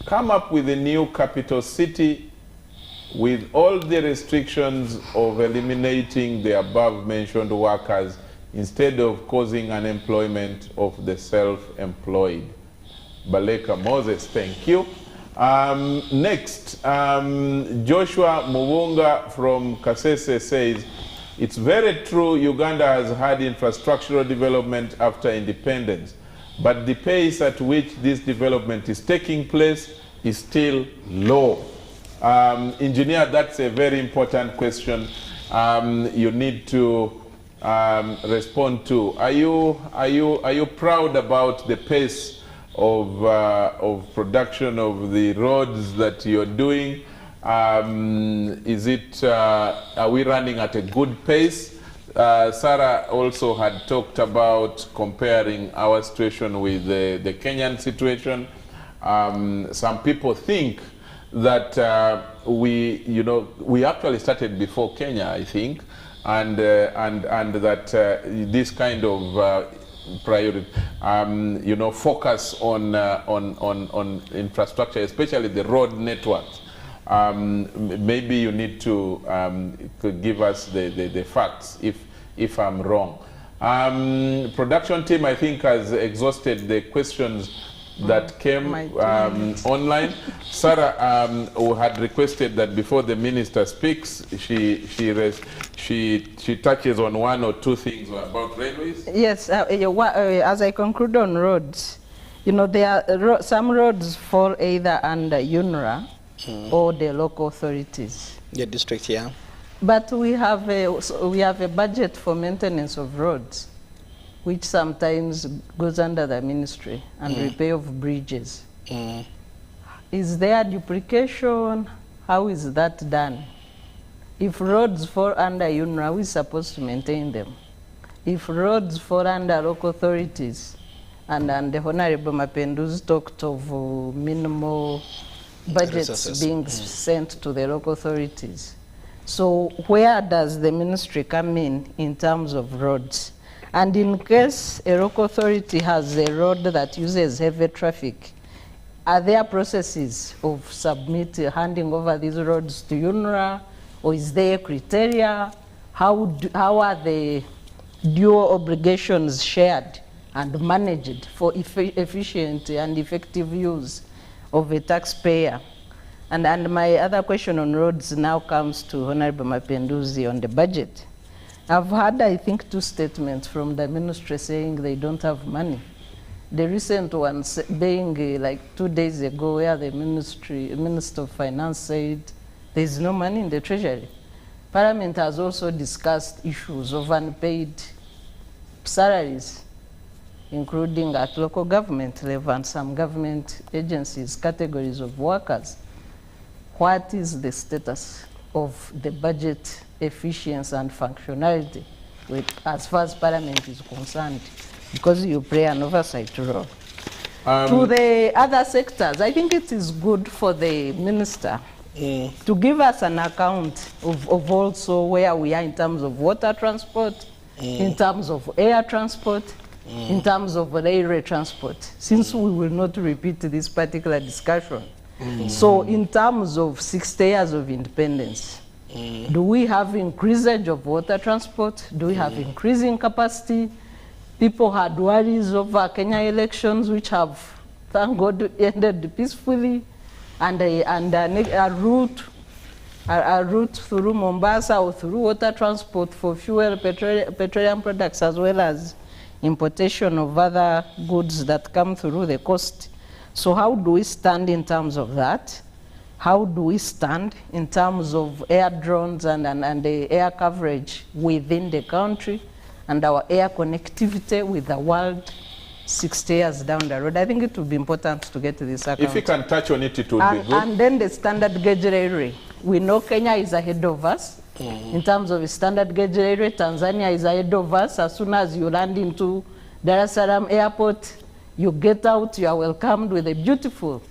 come up with a new capital city with all the restrictions of eliminating the above-mentioned workers instead of causing unemployment of the self-employed. Baleka Moses, thank you. Next, Joshua Muwunga from Kasese says, it's very true Uganda has had infrastructural development after independence, but the pace at which this development is taking place is still low. Engineer, that's a very important question you need to respond to. Are you proud about the pace of production of the roads that you're doing? Are we running at a good pace? Sarah also had talked about comparing our situation with the Kenyan situation. Some people think that we actually started before Kenya, I think, and that this kind of priority, focus on infrastructure, especially the road networks. Maybe you need to give us the facts if I'm wrong. Production team, I think, has exhausted the questions that came online. Sarah who had requested that before the minister speaks, she touches on one or two things about railways. Yes, as I conclude on roads, there are some roads fall either under UNRA or the local authorities. The district, yeah. But we have a budget for maintenance of roads, which sometimes goes under the ministry, and repair of bridges. Is there duplication? How is that done? If roads fall under UNRA, we're supposed to maintain them. If roads fall under local authorities, and the Honorable Mapinduzi talked of minimal budgets being sent to the local authorities. So where does the ministry come in terms of roads? And in case a local authority has a road that uses heavy traffic, are there processes of handing over these roads to UNRA, or is there criteria? How are the dual obligations shared and managed for efficient and effective use of a taxpayer? And my other question on roads now comes to Honorable Mapinduzi on the budget. I've had, I think, two statements from the ministry saying they don't have money. The recent one being like 2 days ago, where the Minister of Finance said there's no money in the Treasury. Parliament has also discussed issues of unpaid salaries, including at local government level and some government agencies, categories of workers. What is the status of the budget efficiency and functionality as far as Parliament is concerned? Because you play an oversight role. To the other sectors, I think it is good for the minister to give us an account of also where we are in terms of water transport, in terms of air transport, in terms of railway transport, since we will not repeat this particular discussion. So in terms of 60 years of independence, do we have increasage of water transport? Do we have increasing capacity? People had worries over Kenya elections, which have, thank God, ended peacefully, and a route a route through Mombasa or through water transport for fuel, petroleum products, as well as importation of other goods that come through the coast. So how do we stand in terms of that? How do we stand in terms of air drones and the air coverage within the country and our air connectivity with the world 60 years down the road? I think it would be important to get to this account. If you can touch on it, it would be good. And then the standard gauge railway. We know Kenya is ahead of us. In terms of standard gauge railway, Tanzania is ahead of us. As soon as you land into Dar es Salaam airport, you get out, you are welcomed with a beautiful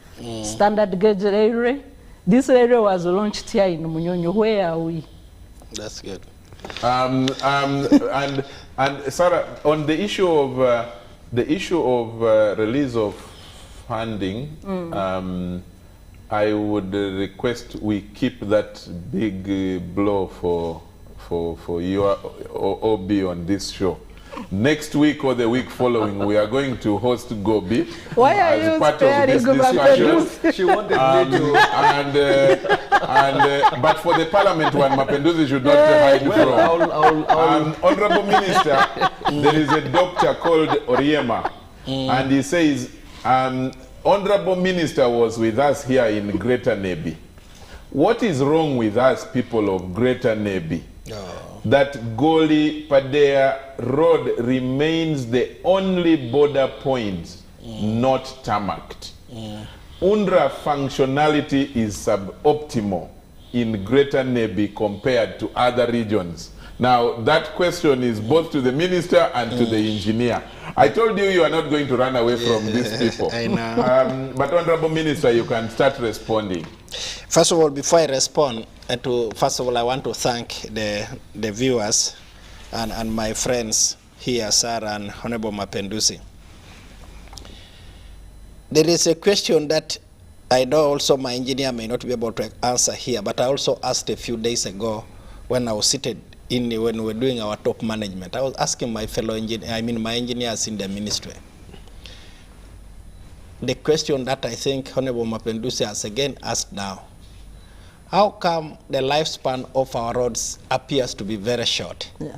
standard gauge railway. This railway was launched here in Munyonyo. Where are we? That's good. And Sarah, on the issue of release of funding, I would request we keep that big blow for your OB on this show. Next week or the week following, we are going to host Gobi as part of this discussion. She wanted me to. But for the parliament one, Mapenduzi should not hide from. Honorable Minister, there is a doctor called Oriema, and he says, Honorable Minister was with us here in Greater Nebi. What is wrong with us people of Greater Nebi? That Goli Padea Road remains the only border point not tarmacked. UNRWA functionality is suboptimal in Greater Nebi compared to other regions. Now, that question is both to the minister and to the engineer. I told you you are not going to run away from these people. I know. But Honorable Minister, you can start responding. First of all, before I respond, first of all, I want to thank the viewers and my friends here, Sarah and Honorable Mapenduzi. There is a question that I know also my engineer may not be able to answer here, but I also asked a few days ago when I was seated when we were doing our top management. I was asking my fellow my engineers in the ministry. The question that I think Honorable Mapenduzi has again asked now, how come the lifespan of our roads appears to be very short? Yeah.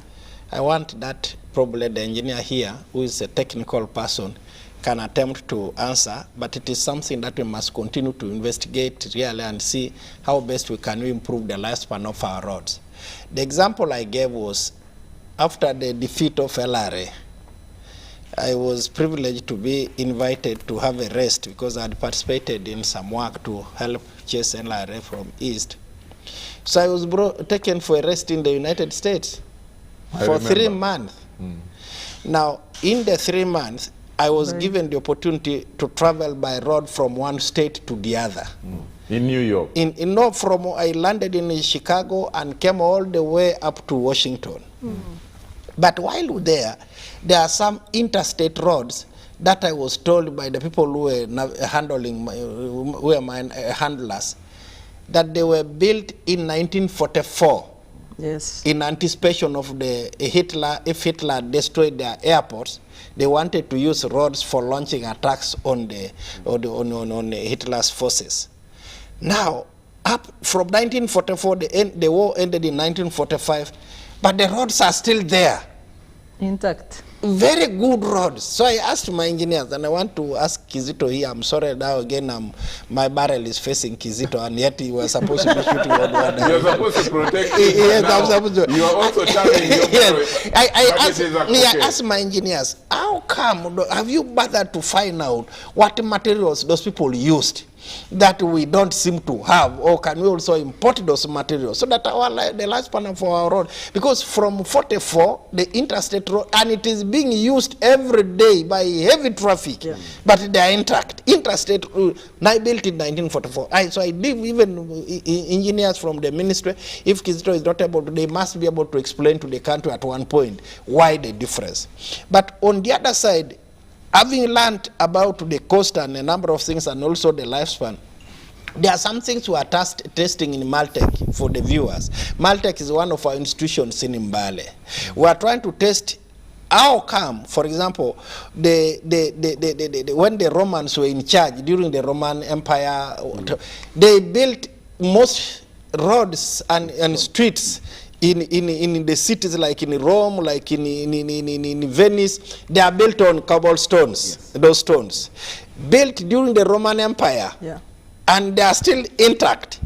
I want that probably the engineer here, who is a technical person, can attempt to answer, but it is something that we must continue to investigate really and see how best we can improve the lifespan of our roads. The example I gave was after the defeat of LRA, I was privileged to be invited to have a rest because I had participated in some work to help chase LRA from East. So I was taken for a rest in the United States for 3 months. Now, in the 3 months, I was given the opportunity to travel by road from one state to the other. In New York? I landed in Chicago and came all the way up to Washington. But while there are some interstate roads that I was told by the people who were handling, who were my handlers, that they were built in 1944. Yes. In anticipation of Hitler, if Hitler destroyed their airports, they wanted to use roads for launching attacks on Hitler's forces. Now, up from 1944, the war ended in 1945, but the roads are still there. Intact. Very good roads. So I asked my engineers, and I want to ask Kizito here. I'm sorry now again, my barrel is facing Kizito, and yet you were supposed to be shooting on one. You're supposed to protect it. Yes, I'm supposed to. You are also telling your yes. I asked my engineers, how come, have you bothered to find out what materials those people used that we don't seem to have, or can we also import those materials so that the lifespan of our road, because from 44 the interstate road, and it is being used every day by heavy traffic, but they are intact. Interstate built in 1944. So I give even engineers from the ministry, if Kizito is not able to, they must be able to explain to the country at one point why the difference. But on the other side, having learned about the cost and a number of things and also the lifespan, there are some things we are testing in Maltec for the viewers. Maltec is one of our institutions in Mbale. We are trying to test how come, for example, when the Romans were in charge during the Roman Empire, they built most roads and streets in the cities like in Rome, like in Venice, they are built on cobblestones, those stones. Built during the Roman Empire, and they are still intact.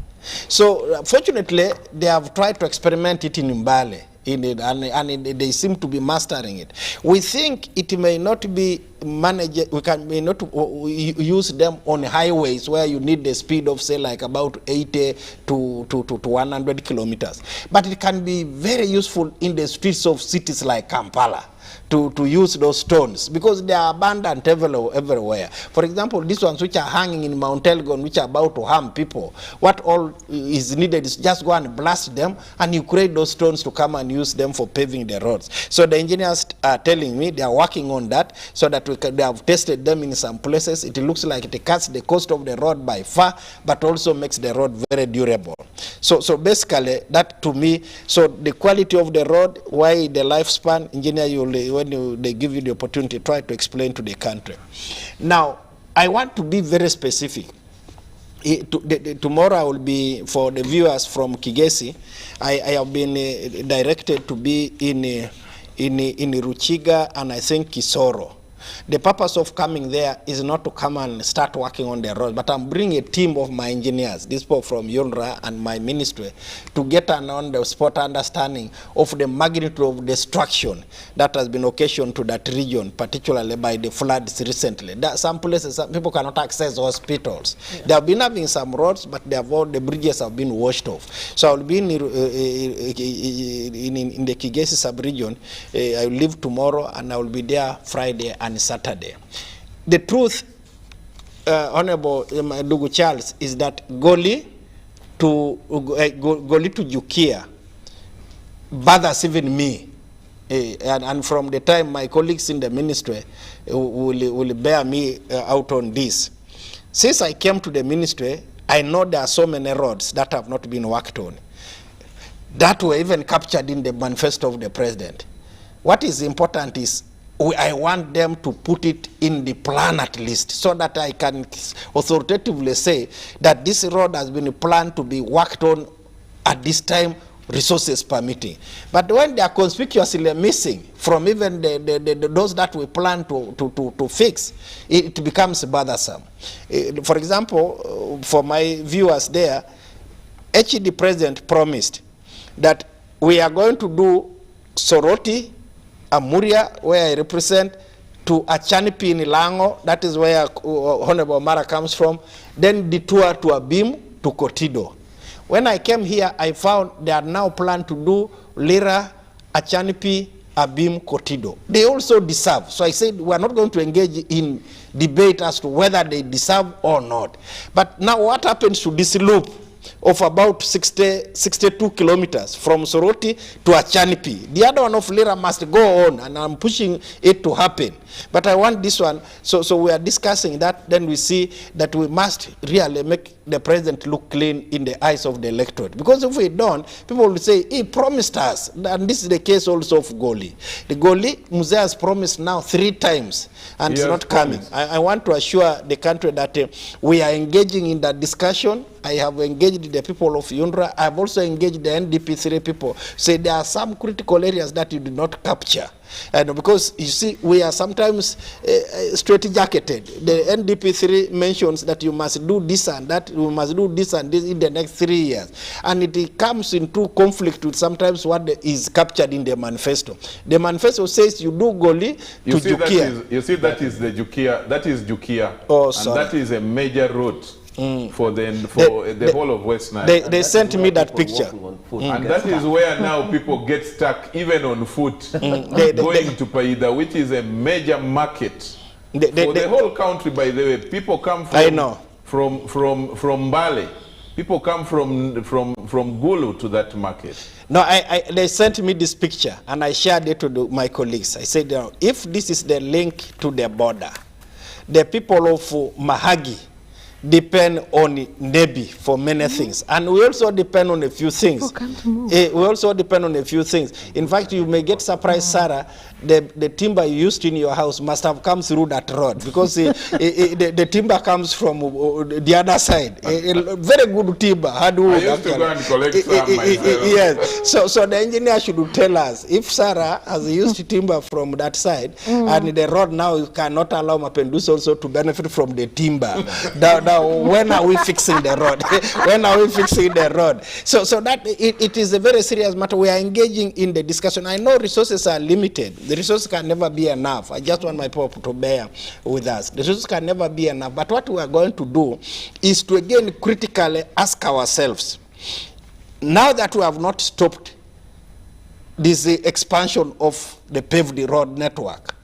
So fortunately, they have tried to experiment it in Mbale, and they seem to be mastering it. We think it may not be managed, may not use them on highways where you need the speed of, say, like about 80 to 100 kilometers. But it can be very useful in the streets of cities like Kampala to use those stones, because they are abundant everywhere. For example, these ones which are hanging in Mount Elgon, which are about to harm people, what all is needed is just go and blast them, and you create those stones to come and use them for paving the roads. So the engineers are telling me they are working on that, so that they have tested them in some places. It looks like it cuts the cost of the road by far, but also makes the road very durable. So basically, that to me, so the quality of the road, why the lifespan, engineer, when they give you the opportunity, try to explain to the country. Now, I want to be very specific. Tomorrow I will be, for the viewers from Kigesi, I have been directed to be in Ruchiga and I think Kisoro. The purpose of coming there is not to come and start working on the road, but I'm bringing a team of my engineers, these people from UNRWA and my ministry, to get an on-the-spot understanding of the magnitude of destruction that has been occasioned to that region, particularly by the floods recently. Some places, some people cannot access hospitals. Yeah. They have been having some roads, but the bridges have been washed off. So I'll be in the Kigesi sub-region. I will leave tomorrow, and I will be there Friday and Saturday. The truth, Honorable Ndugu Charles, is that Goli to Jukia bothers even me. And from the time my colleagues in the ministry will bear me out on this. Since I came to the ministry, I know there are so many roads that have not been worked on, that were even captured in the manifesto of the president. What is important is I want them to put it in the plan at least, so that I can authoritatively say that this road has been planned to be worked on at this time, resources permitting. But when they are conspicuously missing from even those that we plan to fix, it becomes bothersome. For example, for my viewers there, the president promised that we are going to do Soroti, Amuria, where I represent, to Achanipi in Lango, that is where Honorable Mara comes from, then detour to Abim, to Kotido. When I came here, I found they are now planned to do Lira, Achanipi, Abim, Kotido. They also deserve. So I said we are not going to engage in debate as to whether they deserve or not. But now what happens to this loop of about 62 kilometers from Soroti to Achanipi? The other one of Lira must go on, and I'm pushing it to happen. But I want this one, so we are discussing that, then we see that we must really make the president look clean in the eyes of the electorate. Because if we don't, people will say, he promised us, and this is the case also of Goli. The Goli, Muzee has promised now 3 times, and it's not coming. I want to assure the country that we are engaging in that discussion. I have engaged the people of UNRWA. I have also engaged the NDP3 people. Say there are some critical areas that you did not capture. And because, you see, we are sometimes straight-jacketed. The NDP3 mentions that you must do this and that, you must do this and this in the next 3 years. And it comes into conflict with sometimes what is captured in the manifesto. The manifesto says you do Goli to Jukia. You see, that is the Jukia, that is Jukia. Oh, sorry. And that is a major route. For the whole of West Nile. They sent me that picture. And that is where now people get stuck, even on foot, going to Paida, which is a major market. For the whole country, by the way. People come from Bali. People come from Gulu to that market. No, they sent me this picture, and I shared it to my colleagues. I said, if this is the link to the border, the people of Mahagi, depend on NEBI for many things, and we also depend on a few things. We also depend on a few things. In fact, you may get surprised, Sarah, the timber you used in your house must have come through that road, because the timber comes from the other side. Very good timber, hardwood. I used to go and collect some myself. Yes, so the engineer should tell us if Sarah has used timber from that side, and the road now cannot allow Mapinduzi also to benefit from the timber. Now, when are we fixing the road? When are we fixing the road? So that it is a very serious matter. We are engaging in the discussion. I know resources are limited. The resources can never be enough. I just want my people to bear with us. The resources can never be enough. But what we are going to do is to again critically ask ourselves, now that we have not stopped this expansion of the paved road network,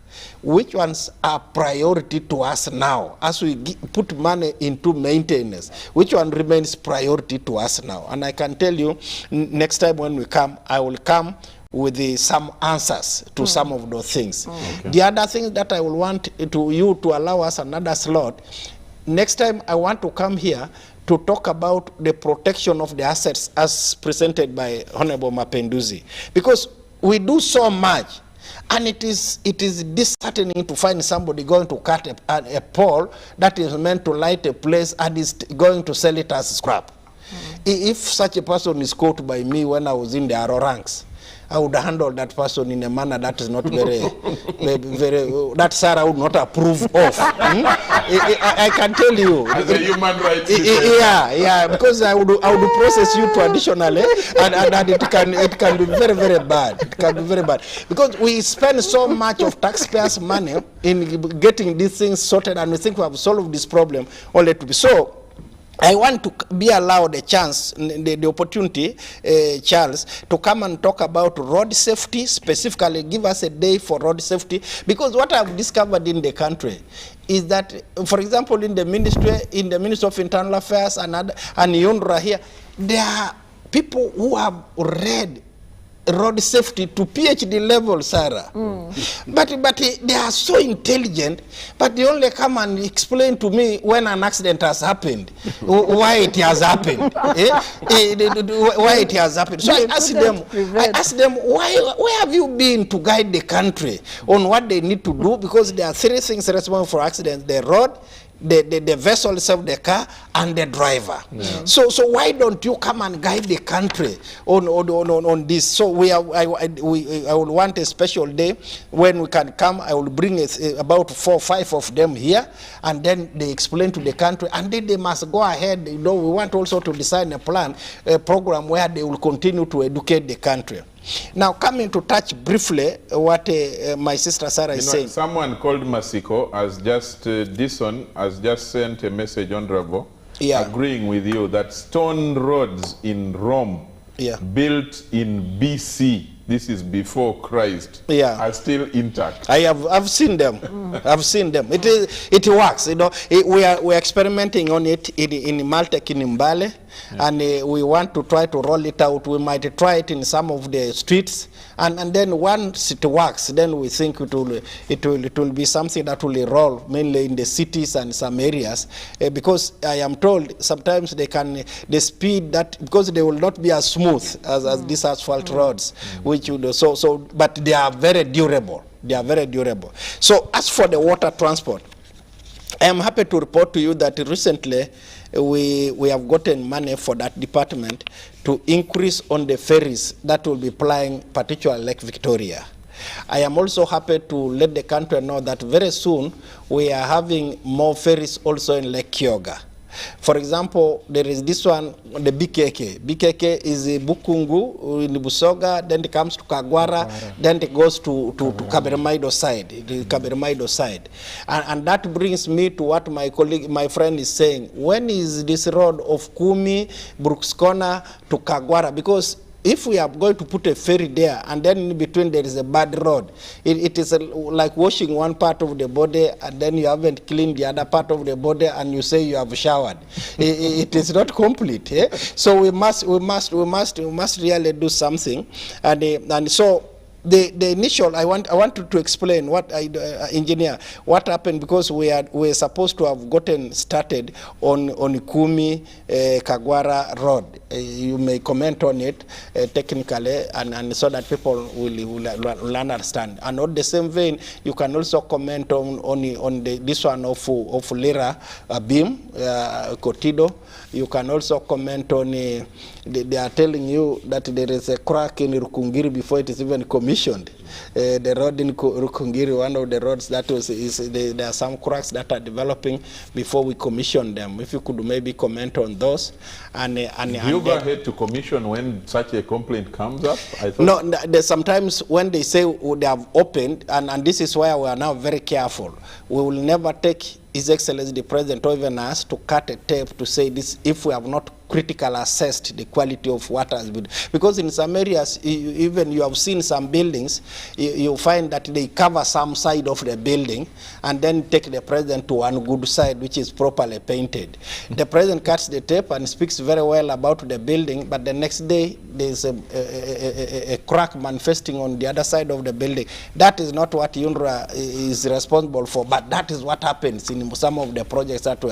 which ones are priority to us now as we put money into maintenance? Which one remains priority to us now? And I can tell you, next time when we come, I will come with some answers to some of those things. Okay. The other thing that I will want you to allow us another slot, next time I want to come here to talk about the protection of the assets as presented by Honorable Mapinduzi. Because we do so much, and it is disheartening to find somebody going to cut a pole that is meant to light a place and is going to sell it as scrap. If such a person is caught by me when I was in the arrow ranks, I would handle that person in a manner that is not very, that Sarah would not approve of. I can tell you. As a human rights yeah, because I would process you traditionally, and it can be very, very bad. It can be very bad. Because we spend so much of taxpayers' money in getting these things sorted, and we think we have solved this problem only to be so. I want to be allowed a chance, the opportunity, Charles, to come and talk about road safety, specifically give us a day for road safety, because what I've discovered in the country is that, for example, in the Ministry of Internal Affairs and UNRWA here, there are people who have read road safety to PhD level, Sarah. But they are so intelligent, but they only come and explain to me when an accident has happened, why it has happened, why it has happened. So I ask them, where have you been to guide the country on what they need to do? Because there are three things responsible for accidents: the road, the vessel itself, the car, and the driver. Yeah. So why don't you come and guide the country on this? So I will want a special day when we can come. I will bring about 4 or 5 of them here, and then they explain to the country, and then they must go ahead. We want also to design a program where they will continue to educate the country. Now, coming to touch briefly what my sister Sarah is saying. Someone called Masiko has just sent a message, Honorable, agreeing with you that stone roads in Rome, built in BC, this is before Christ, are still intact. I've seen them. I've seen them. It works. We are experimenting on it in Maltek in Mbale. And we want to try to roll it out. We might try it in some of the streets, and then once it works, then we think it will be something that will roll mainly in the cities and some areas, because I am told sometimes the speed that, because they will not be as smooth as these asphalt roads, which you do, but they are very durable. They are very durable. So as for the water transport, I am happy to report to you that recently we have gotten money for that department to increase on the ferries that will be plying particularly Lake Victoria. I am also happy to let the country know that very soon we are having more ferries also in Lake Kyoga. For example, there is this one, the BKK. BKK is a Bukungu in Busoga, then it comes to Kagwara, then it goes to Kabermaido side. And that brings me to what my friend is saying. When is this road of Kumi, Brooks Corner to Kagwara? Because if we are going to put a ferry there and then in between there is a bad road, it is like washing one part of the body and then you haven't cleaned the other part of the body and you say you have showered. It is not complete. So we must really do something. And so the initial, I wanted to explain what engineer, what happened, because we're supposed to have gotten started on Kumi Kagwara Road. You may comment on it technically, and so that people will understand. And on the same vein, you can also comment on this one of Lira Beam Cotido. You can also comment on they are telling you that there is a crack in Rukungiri before it is even commissioned. The road in Rukungiri, one of the roads that there are some cracks that are developing before we commission them. If you could maybe comment on those. And you go ahead to commission when such a complaint comes up? I thought no, sometimes when they say they have opened, and this is why we are now very careful. We will never take His Excellency the President or even us to cut a tape to say this if we have not critically assessed the quality of what has been. Because in some areas, even you have seen some buildings, you find that they cover some side of the building and then take the President to one good side which is properly painted. The President cuts the tape and speaks very well about the building, but the next day there's a crack manifesting on the other side of the building. That is not what UNRWA is responsible for, but that is what happens in some of the projects that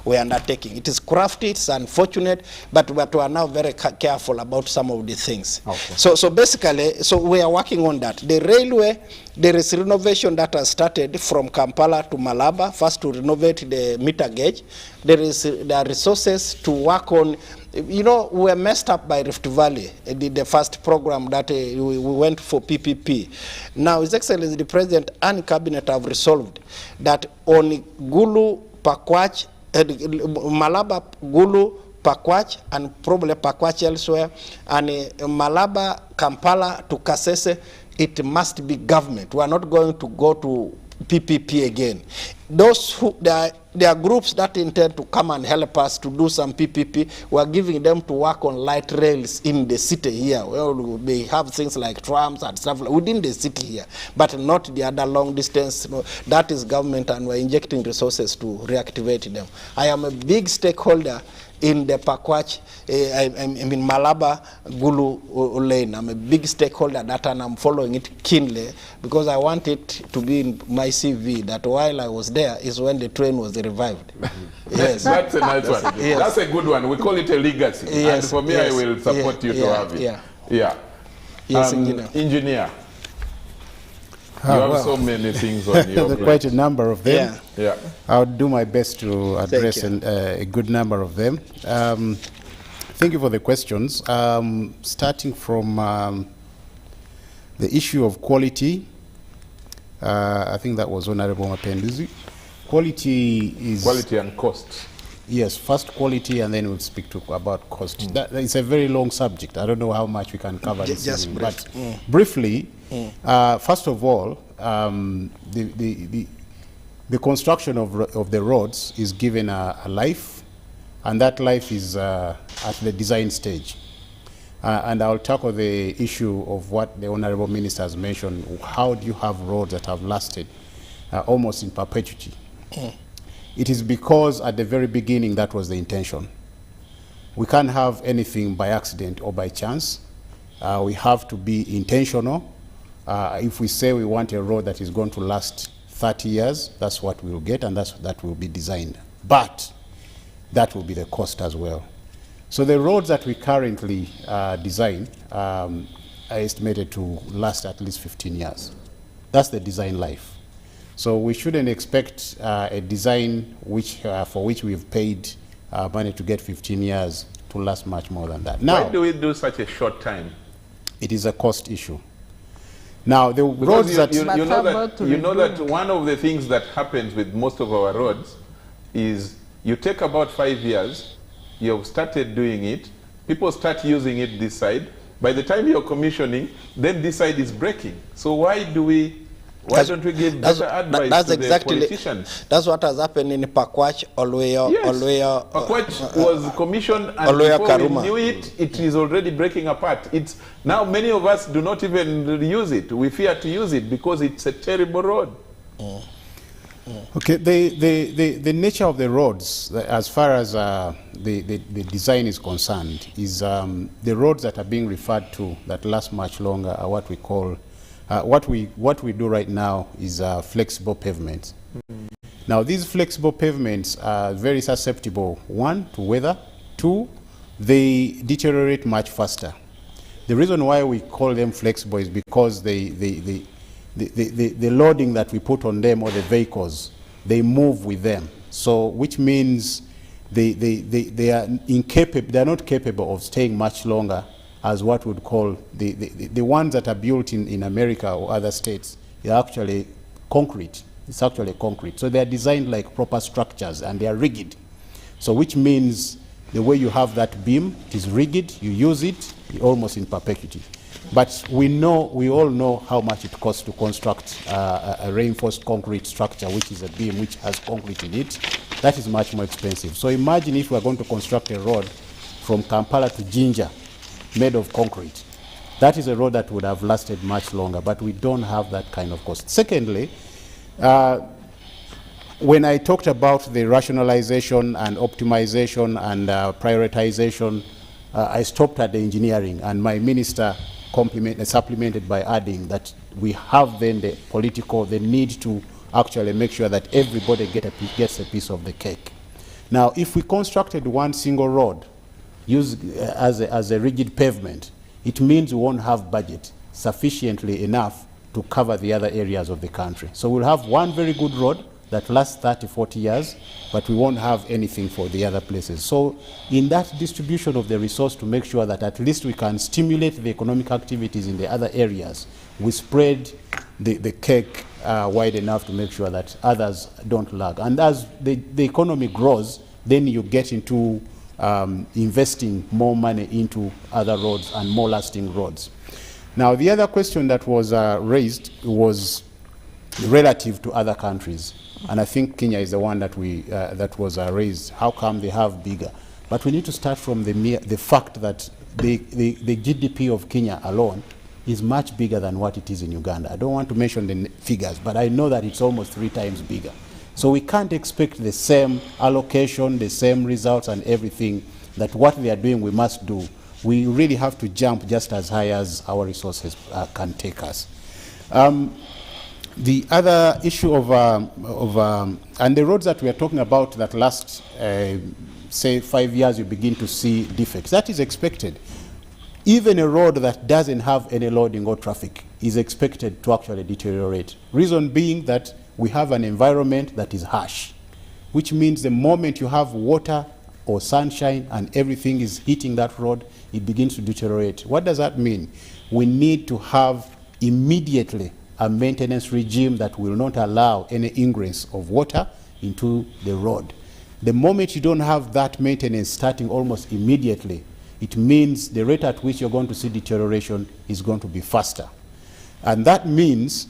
we are undertaking. It is crafty, it's unfortunate, but we are now very careful about some of the things. Okay. So basically, we are working on that. The railway, there is renovation that has started from Kampala to Malaba, first to renovate the meter gauge. There are resources to work on. You know, we were messed up by Rift Valley, the first program that we went for PPP. Now, His Excellency the President and Cabinet have resolved that on Gulu, Pakwach, Malaba, Gulu, Pakwach, and probably Pakwach elsewhere, and Malaba, Kampala to Kasese, it must be government. We are not going to go to PPP again. Those who, there are groups that intend to come and help us to do some PPP. We are giving them to work on light rails in the city here. Well, they have things like trams and stuff within the city here, but not the other long distance. No, that is government, and we're injecting resources to reactivate them. I am a big stakeholder in the Pakwach, I mean Malaba, Gulu lane. I'm a big stakeholder that, and I'm following it keenly because I want it to be in my CV that while I was there is when the train was revived. Yes, that's a nice one. Yes. That's a good one. We call it a legacy. Yes. And for me, yes. I will support you to have it. Yeah. Yes, engineer. You have so many things on your plate. Quite a number of them. Yeah. I'll do my best to address a good number of them. Thank you for the questions. Starting from the issue of quality, I think that was Honorable Mapenduzi. Quality is... Quality and cost. Yes, first quality, and then we'll speak about cost. That is a very long subject. I don't know how much we can cover this evening, but briefly, first of all, the construction of the roads is given a life, and that life is at the design stage. And I'll tackle the issue of what the Honorable Minister has mentioned. How do you have roads that have lasted almost in perpetuity? It is because at the very beginning that was the intention. We can't have anything by accident or by chance. We have to be intentional. If we say we want a road that is going to last 30 years, that's what we'll get, and that will be designed. But that will be the cost as well. So the roads that we currently design are estimated to last at least 15 years. That's the design life. So we shouldn't expect a design for which we've paid money to get 15 years to last much more than that. Now, why do we do such a short time? It is a cost issue. Now, the roads you know that one of the things that happens with most of our roads is you take about 5 years, you have started doing it, people start using it this side. By the time you're commissioning, then this side is breaking. So why don't we give better advice to the politicians? That's what has happened in Pakwach, Olweyo. Yes. Pakwach was commissioned, and before we knew it, it is already breaking apart. It's now many of us do not even use it. We fear to use it because it's a terrible road. Okay, the nature of the roads, as far as the design is concerned, is the roads that are being referred to that last much longer are what we call What we do right now is flexible pavements. Now, these flexible pavements are very susceptible, one, to weather, two, they deteriorate much faster. The reason why we call them flexible is because the loading that we put on them, or the vehicles, they move with them. So, which means they are incapable, they are not capable of staying much longer as what we would call the ones that are built in America or other states. They're actually concrete. It's actually concrete. So they're designed like proper structures, and they are rigid. So which means the way you have that beam, it is rigid, you use it almost in perpetuity. But we all know how much it costs to construct a reinforced concrete structure, which is a beam which has concrete in it. That is much more expensive. So imagine if we are going to construct a road from Kampala to Jinja made of concrete. That is a road that would have lasted much longer, but we don't have that kind of cost. Secondly, when I talked about the rationalization and optimization and prioritization, I stopped at the engineering, and my minister supplemented by adding that we have then the need to actually make sure that everybody gets a piece of the cake. Now, if we constructed one single road used as a rigid pavement, it means we won't have budget sufficiently enough to cover the other areas of the country. So we'll have one very good road that lasts 30, 40 years, but we won't have anything for the other places. So in that distribution of the resource, to make sure that at least we can stimulate the economic activities in the other areas, we spread the cake wide enough to make sure that others don't lag. And as the economy grows, then you get into investing more money into other roads and more lasting roads. Now, the other question that was raised was relative to other countries, and I think Kenya is the one that that was raised. How come they have bigger? But we need to start from the fact that the GDP of Kenya alone is much bigger than what it is in Uganda. I don't want to mention the figures, but I know that it's almost 3 times bigger. So we can't expect the same allocation, the same results and everything that what they are doing we must do. We really have to jump just as high as our resources can take us. The other issue and the roads that we are talking about that last, say, 5 years, you begin to see defects. That is expected. Even a road that doesn't have any loading or traffic is expected to actually deteriorate. Reason being that we have an environment that is harsh, which means the moment you have water or sunshine and everything is hitting that road, it begins to deteriorate. What does that mean? We need to have immediately a maintenance regime that will not allow any ingress of water into the road. The moment you don't have that maintenance starting almost immediately, it means the rate at which you're going to see deterioration is going to be faster. And that means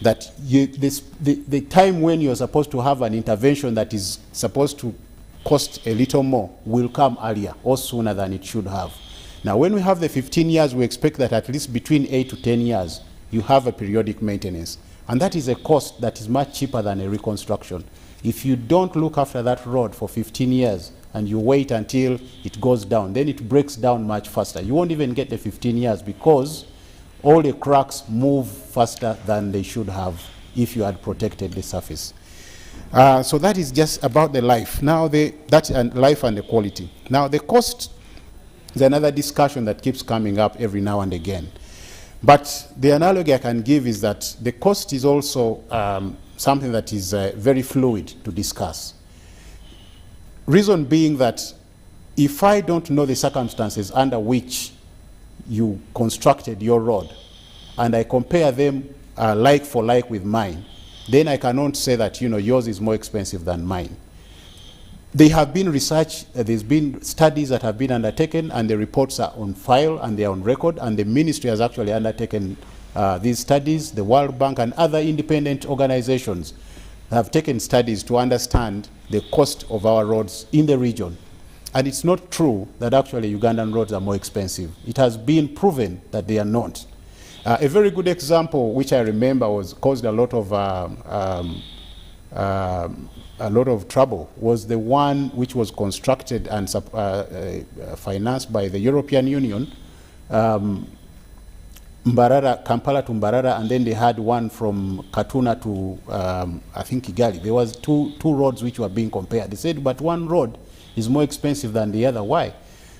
that the time when you're supposed to have an intervention that is supposed to cost a little more will come earlier or sooner than it should have. Now, when we have the 15 years, we expect that at least between 8 to 10 years, you have a periodic maintenance. And that is a cost that is much cheaper than a reconstruction. If you don't look after that road for 15 years and you wait until it goes down, then it breaks down much faster. You won't even get the 15 years because all the cracks move faster than they should have if you had protected the surface. So that is just about the life. Now, life and the quality. Now, the cost is another discussion that keeps coming up every now and again. But the analogy I can give is that the cost is also something that is very fluid to discuss. Reason being that if I don't know the circumstances under which you constructed your road, and I compare them like for like with mine, then I cannot say that yours is more expensive than mine. There have been research, there's been studies that have been undertaken, and the reports are on file and they are on record, and the ministry has actually undertaken these studies. The World Bank and other independent organizations have taken studies to understand the cost of our roads in the region. And it's not true that actually Ugandan roads are more expensive. It has been proven that they are not. A very good example, which I remember caused a lot of trouble, was the one which was constructed and financed by the European Union Mbarara, Kampala to Mbarara, and then they had one from Katuna to, I think, Kigali. There was two roads which were being compared. They said, but one road is more expensive than the other. Why?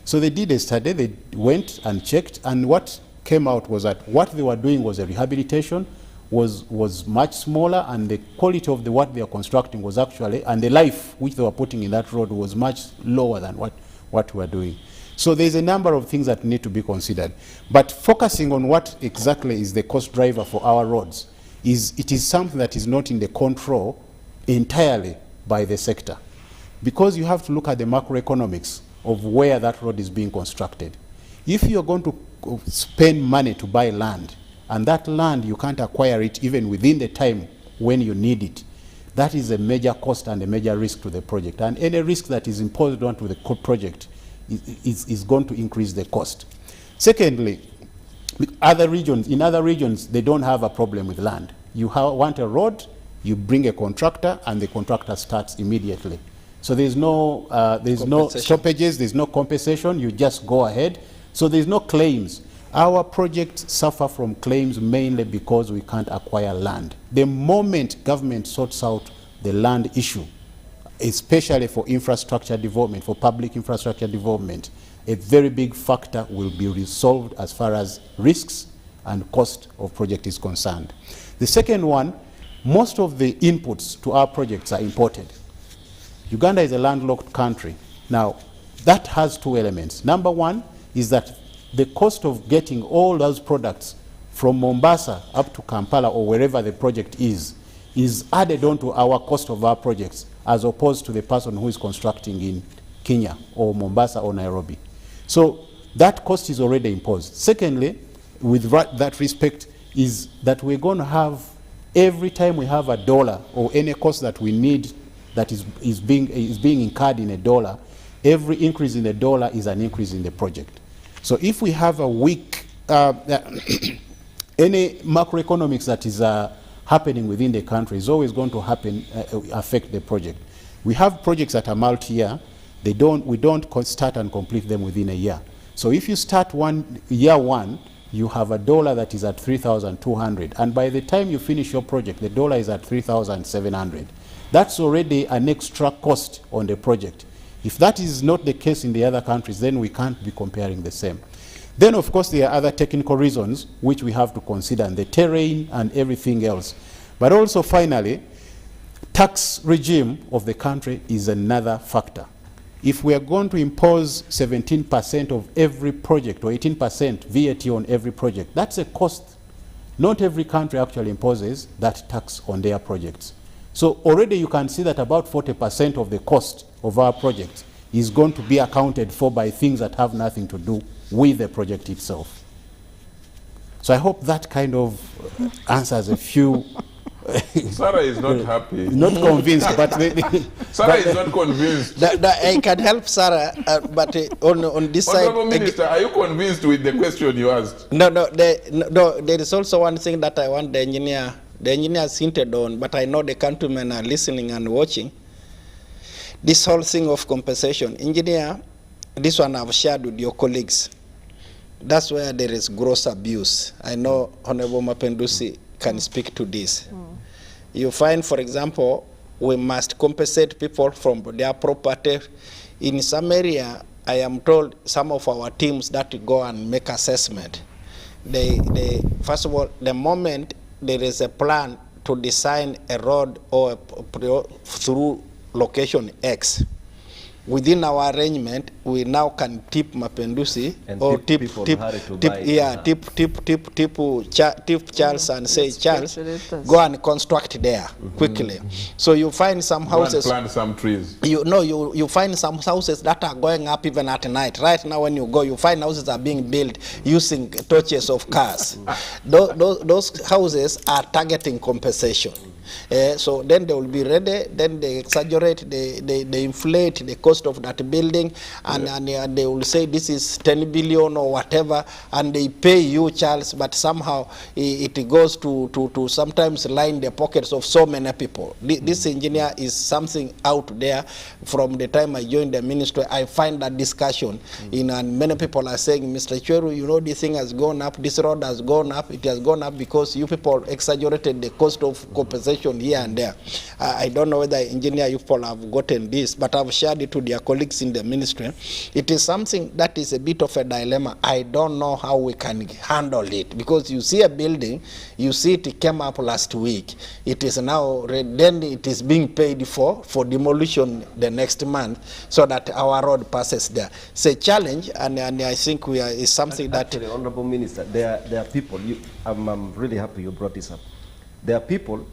So they did a study. They went and checked, and what came out was that what they were doing was a rehabilitation, was much smaller, and the quality of what they are constructing was actually, and the life which they were putting in that road was much lower than what we are doing. So there's a number of things that need to be considered. But focusing on what exactly is the cost driver for our roads, it is something that is not in the control entirely by the sector. Because you have to look at the macroeconomics of where that road is being constructed. If you're going to spend money to buy land, and that land you can't acquire it even within the time when you need it, that is a major cost and a major risk to the project. And any risk that is imposed onto the project is going to increase the cost. Secondly, in other regions, they don't have a problem with land. You want a road, you bring a contractor, and the contractor starts immediately. So there's no stoppages, there's no compensation, you just go ahead. So there's no claims. Our projects suffer from claims mainly because we can't acquire land. The moment government sorts out the land issue, especially for infrastructure development, for public infrastructure development, a very big factor will be resolved as far as risks and cost of project is concerned. The second one, most of the inputs to our projects are imported. Uganda is a landlocked country. Now, that has two elements. Number one is that the cost of getting all those products from Mombasa up to Kampala or wherever the project is added on to our cost of our projects, as opposed to the person who is constructing in Kenya or Mombasa or Nairobi. So that cost is already imposed. Secondly, with that respect, is that we're going to have, every time we have a dollar or any cost that we need that is being incurred in a dollar, every increase in the dollar is an increase in the project. So if we have a weak, any macroeconomics that is happening within the country is always going to affect the project. We have projects that are multi-year. We don't start and complete them within a year. So if you start year one, you have a dollar that is at 3,200, and by the time you finish your project, the dollar is at 3,700. That's already an extra cost on the project. If that is not the case in the other countries, then we can't be comparing the same. Then, of course, there are other technical reasons which we have to consider, and the terrain and everything else. But also, finally, tax regime of the country is another factor. If we are going to impose 17% of every project or 18% VAT on every project, that's a cost. Not every country actually imposes that tax on their projects. So already you can see that about 40% of the cost of our project is going to be accounted for by things that have nothing to do with the project itself. So I hope that kind of answers a few. Sarah is not happy. Not convinced, but Sarah is not convinced. I can help Sarah, but on this side. Honorable Minister, are you convinced with the question you asked? No. There is also one thing that I want the engineers hinted on, but I know the countrymen are listening and watching. This whole thing of compensation, engineer, this one I've shared with your colleagues. That's where there is gross abuse. I know Honorable Mapendusi can speak to this. You find, for example, we must compensate people from their property. In some area, I am told some of our teams that go and make assessment. First of all, the moment there is a plan to design a road or through location X, within our arrangement, we now can tip Mapendusi and or tip Charles and say, Charles, go and construct there quickly. So you find some houses. Go and plant some trees. You find some houses that are going up even at night. Right now, when you go, you find houses are being built using torches of cars. Those houses are targeting compensation. So then they will be ready, then they exaggerate, they inflate the cost of that building, and they will say this is 10 billion or whatever, and they pay you, Charles, but somehow it goes to sometimes line the pockets of so many people. This engineer is something out there. From the time I joined the ministry, I find that discussion, and many people are saying, Mr. Chweru, you know, this thing has gone up, this road has gone up, it has gone up because you people exaggerated the cost of compensation here and there. I don't know whether engineer you people have gotten this, but I've shared it to their colleagues in the ministry. It is something that is a bit of a dilemma. I don't know how we can handle it, because you see a building, you see it came up last week, it is now, then it is being paid for demolition the next month, so that our road passes there. It's a challenge, and I think it's something that... Actually, Honorable Minister, there are people, I'm really happy you brought this up. There are people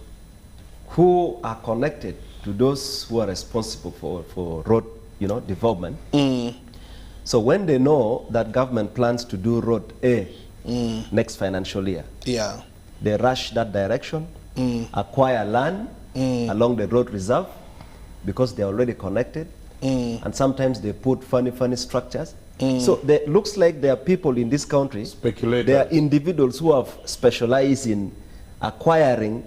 who are connected to those who are responsible for road, development. So when they know that government plans to do road A next financial year, they rush that direction, acquire land along the road reserve, because they're already connected, and sometimes they put funny structures. So it looks like there are people in this country, there are individuals who have specialized in acquiring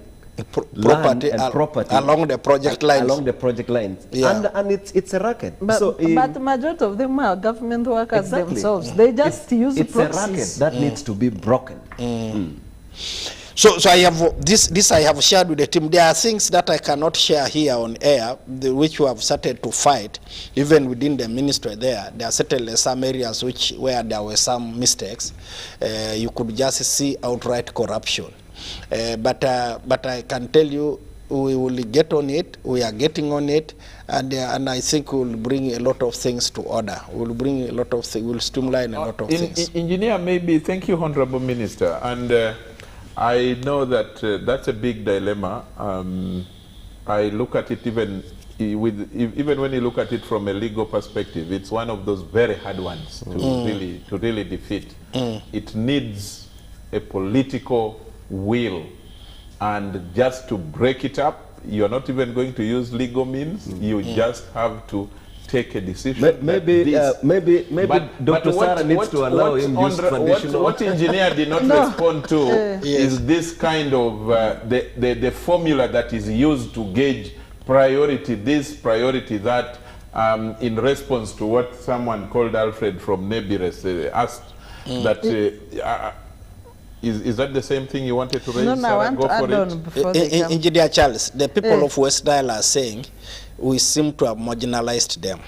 property along the project lines. And it's a racket. But the majority of them are government workers themselves. They just use it's proxies. a racket that needs to be broken. So I have this I have shared with the team. There are things that I cannot share here on air, which we have started to fight, even within the ministry. There are certainly some areas where there were some mistakes. You could just see outright corruption. But I can tell you, we will get on it. We are getting on it, and I think we will bring a lot of things to order. We will bring a lot of things. We will streamline a lot of things. Engineer, maybe. Thank you, Honorable Minister. And I know that that's a big dilemma. I look at it even when you look at it from a legal perspective, it's one of those very hard ones to really defeat. It needs a political will, and just to break it up, you're not even going to use legal means. You just have to take a decision. Maybe Dr. Sarah needs to allow him use traditional. What engineer did not respond to is this kind of the formula that is used to gauge priority, this priority that, in response to what someone called Alfred from Nebires asked, that is that the same thing you wanted to raise? No, I want to add on before they come. Engineer Charles, the people of West Nile are saying we seem to have marginalized them.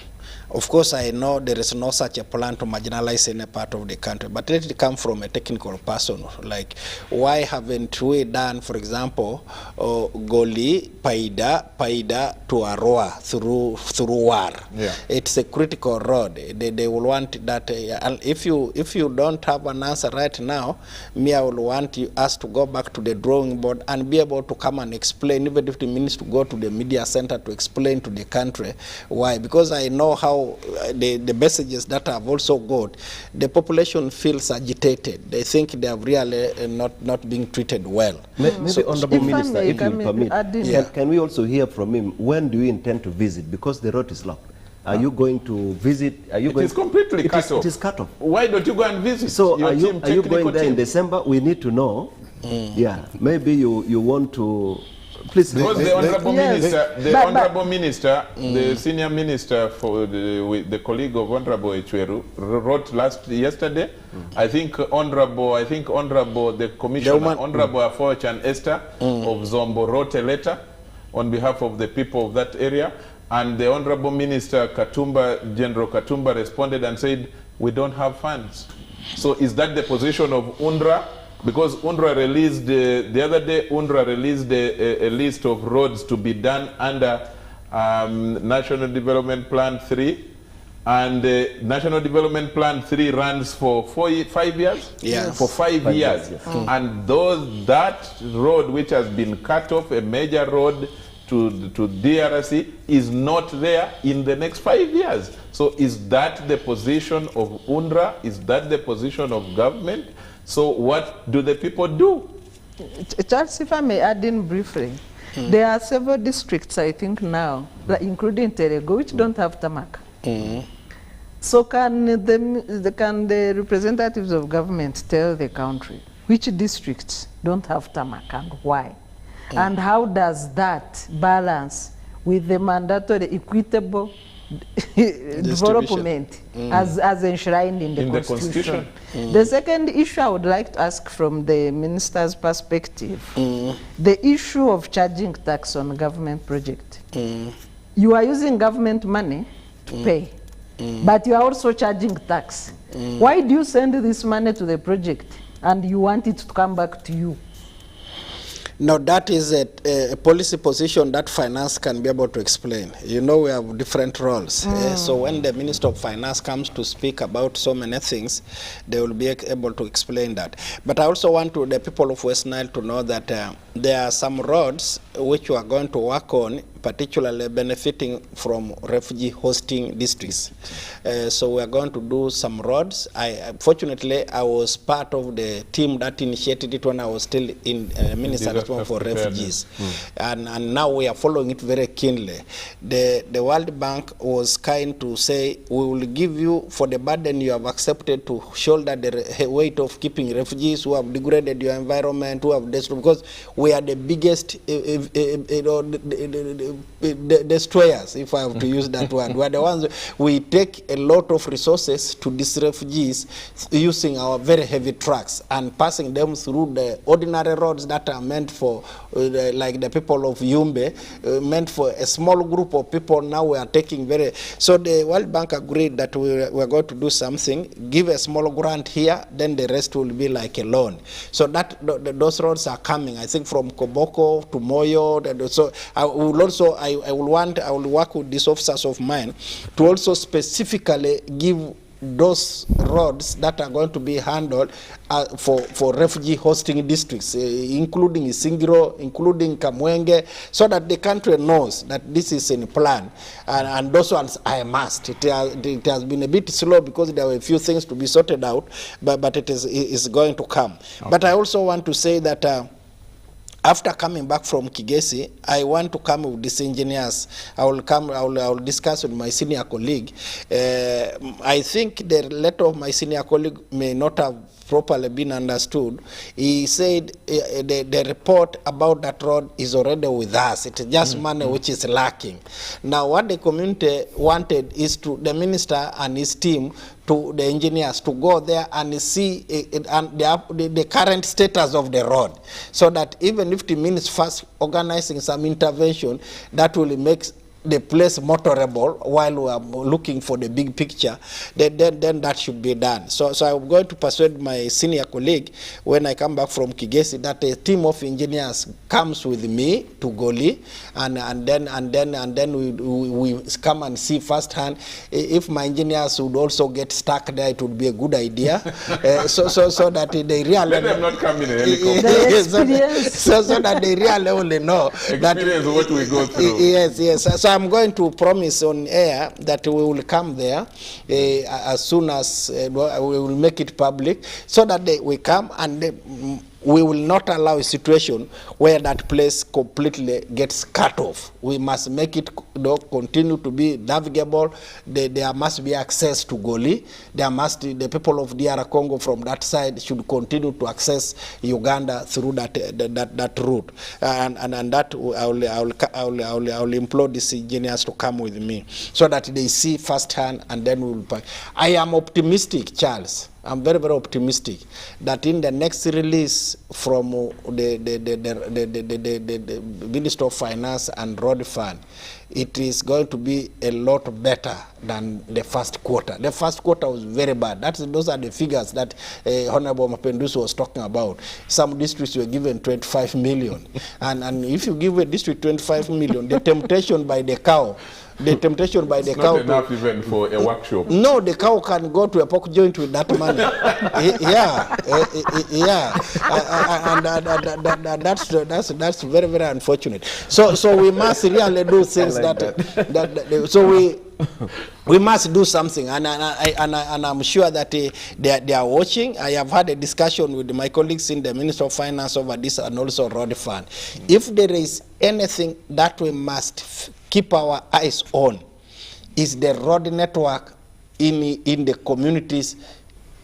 Of course, I know there is no such a plan to marginalize any part of the country, but let it come from a technical person. Like, why haven't we done, for example, Goli, Paida to Arua through War? Yeah. It's a critical road. They will want that. If you don't have an answer right now, I will want us to go back to the drawing board and be able to come and explain, even if it means to go to the media center to explain to the country why. Because I know how the messages that I've also got, the population feels agitated. They think they are really not being treated well. Maybe Honorable Minister, if you permit, can we also hear from him, when do you intend to visit? Because the road is locked. Are you going to visit? It is completely cut off. It is cut off. Why don't you go and visit? So are you going there in December? We need to know. Yeah, maybe you want to... Please. Because the Honorable Minister, the Senior Minister for the colleague of Honorable Chweru wrote yesterday. I think Honorable the Commissioner, Honorable Afoch and Esther of Zombo wrote a letter on behalf of the people of that area, and the Honorable Minister General Katumba responded and said, we don't have funds. So is that the position of UNRWA? Because UNRWA released, the other day, UNRWA released a list of roads to be done under National Development Plan 3. And National Development Plan 3 runs for 5 years? Yes. For 5 years. Yes. And that road which has been cut off, a major road to DRC, is not there in the next 5 years. So is that the position of UNRWA? Is that the position of government? So what do the people do? Charles, if I may add in briefly, There are several districts, I think now, including Terego, which don't have tarmac. So can the representatives of government tell the country which districts don't have tarmac and why? And how does that balance with the mandatory equitable development as enshrined in the Constitution? The second issue I would like to ask from the minister's perspective, the issue of charging tax on government project. You are using government money to pay, but you are also charging tax. Why do you send this money to the project and you want it to come back to you? No, that is a policy position that finance can be able to explain. You know, we have different roles. So when the Minister of Finance comes to speak about so many things, they will be able to explain that. But I also want the people of West Nile to know that there are some roads which we are going to work on, particularly benefiting from refugee hosting districts. So we are going to do some roads. Fortunately, I was part of the team that initiated it when I was still in Minister responsible for refugees. And now we are following it very keenly. The World Bank was kind to say, we will give you, for the burden you have accepted to shoulder the weight of keeping refugees who have degraded your environment, who have destroyed, because we are the biggest destroyers, if I have to use that word. We are the ones, we take a lot of resources to these refugees using our very heavy trucks and passing them through the ordinary roads that are meant for, like the people of Yumbe, meant for a small group of people. Now we are taking so the World Bank agreed that we are going to do something, give a small grant here, then the rest will be like a loan. So that those roads are coming, I think, from Koboko to Moyo. So I will also, I will work with these officers of mine to also specifically give those roads that are going to be handled for refugee hosting districts, including Isingiro, including Kamwenge, so that the country knows that this is in plan. And those ones I must. It has been a bit slow because there were a few things to be sorted out, but it is going to come. Okay. But I also want to say that after coming back from Kigesi, I want to come with these engineers. I will discuss with my senior colleague. I think the letter of my senior colleague may not have properly been understood. He said the report about that road is already with us. It's just money which is lacking. Now what the community wanted is the minister and his team, to the engineers, to go there and see the current status of the road, so that even if it means first organizing some intervention that will make the place motorable while we are looking for the big picture, then that should be done. So I'm going to persuade my senior colleague when I come back from Kigesi that a team of engineers comes with me to Goli, and then we come and see firsthand. If my engineers would also get stuck there, it would be a good idea. So that they really let them not come in a helicopter. so that they really know experience what we go through. Yes. So I'm going to promise on air that we will come there as soon as we will make it public, so that we come and we will not allow a situation where that place completely gets cut off. We must make it continue to be navigable. There must be access to Goli. The people of DR Congo from that side should continue to access Uganda through that route. And that I will implore these engineers to come with me, so that they see firsthand, and then we will. I am optimistic, Charles. I'm very, very optimistic that in the next release from the Minister of Finance and Road Fund, it is going to be a lot better than the first quarter. The first quarter was very bad. Those are the figures that Honorable Mapendusi was talking about. Some districts were given 25 million. And if you give a district 25 million, the temptation by the cow, it's not enough even for a workshop. No, the cow can go to a pork joint with that money. And that's very, very unfortunate. So we must really do things like so we must do something, and I'm sure that they are watching. I have had a discussion with my colleagues in the Ministry of Finance over this, and also road fund. If there is anything that we must keep our eyes on, is the road network in the communities,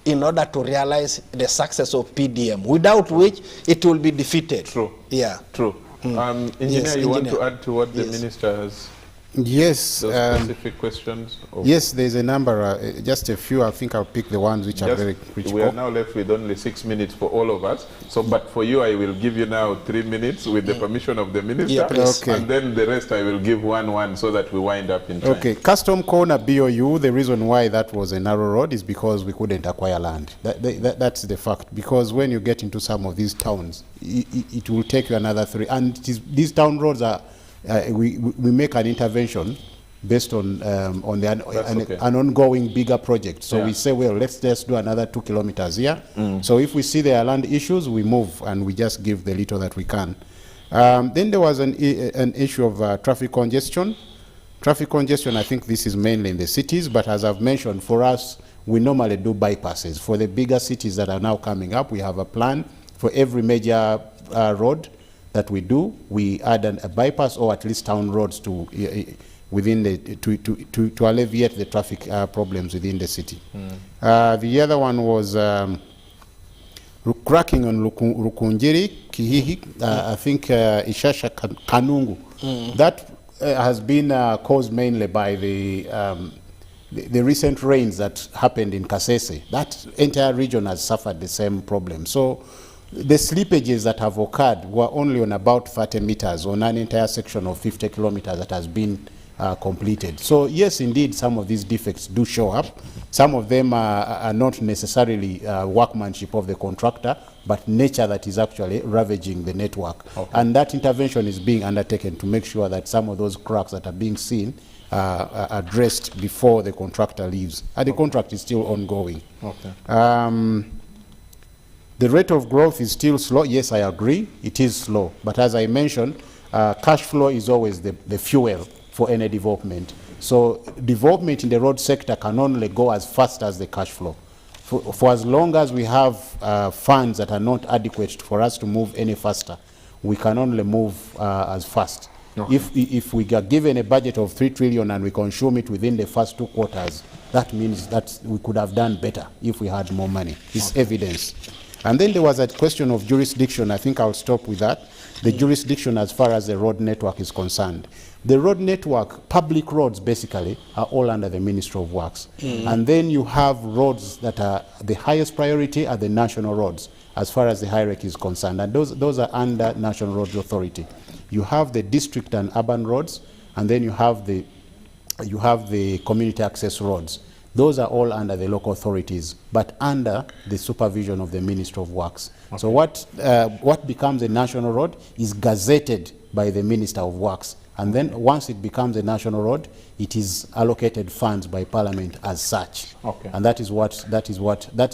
in order to realize the success of PDM, without which it will be defeated. True. Yeah. True. Engineer, Yes, you want engineer. to add to what the minister has? Yes. Those specific questions? Yes, there's a number, just a few. I think I'll pick the ones which are very critical. We are now left with only 6 minutes for all of us. So, but for you, I will give you now 3 minutes with the permission of the minister. Yeah, please. Okay. And then the rest I will give one so that we wind up in time. Okay, Custom Corner BOU, the reason why that was a narrow road is because we couldn't acquire land. That's the fact. Because when you get into some of these towns, it will take you another 3. And these town roads are, we make an intervention based on an ongoing bigger project. So we say, well, let's just do another 2 kilometers here. So if we see there are land issues, we move and we just give the little that we can. Then there was an issue of traffic congestion. Traffic congestion, I think this is mainly in the cities, but as I've mentioned, for us, we normally do bypasses. For the bigger cities that are now coming up, we have a plan for every major road that we do. We add a bypass or at least town roads to within the to alleviate the traffic problems within the city. The other one was cracking on Rukunjiri, Kihihi, I think Ishasha Kanungu. That has been caused mainly by the recent rains that happened in Kasese. That entire region has suffered the same problem. So the slippages that have occurred were only on about 30 meters on an entire section of 50 kilometers that has been completed. So yes, indeed, some of these defects do show up. Some of them are not necessarily workmanship of the contractor, but nature that is actually ravaging the network. Okay. And that intervention is being undertaken to make sure that some of those cracks that are being seen are addressed before the contractor leaves. And the contract is still ongoing. Okay. The rate of growth is still slow. Yes, I agree, it is slow. But as I mentioned, cash flow is always the fuel for any development. So development in the road sector can only go as fast as the cash flow. For as long as we have funds that are not adequate for us to move any faster, we can only move as fast. Okay. If we are given a budget of 3 trillion and we consume it within the first 2 quarters, that means that we could have done better if we had more money. It's okay. Evidence. And then there was a question of jurisdiction. I think I'll stop with that. The jurisdiction as far as the road network is concerned. The road network, public roads basically, are all under the Ministry of Works. And then you have roads that are the highest priority are the national roads as far as the hierarchy is concerned. And those are under National Roads Authority. You have the district and urban roads, and then you have the community access roads. Those are all under the local authorities, but under the supervision of the Ministry of Works. Okay. So what becomes a national road is gazetted by the Minister of Works. And then once it becomes a national road, it is allocated funds by Parliament as such. Okay. And that is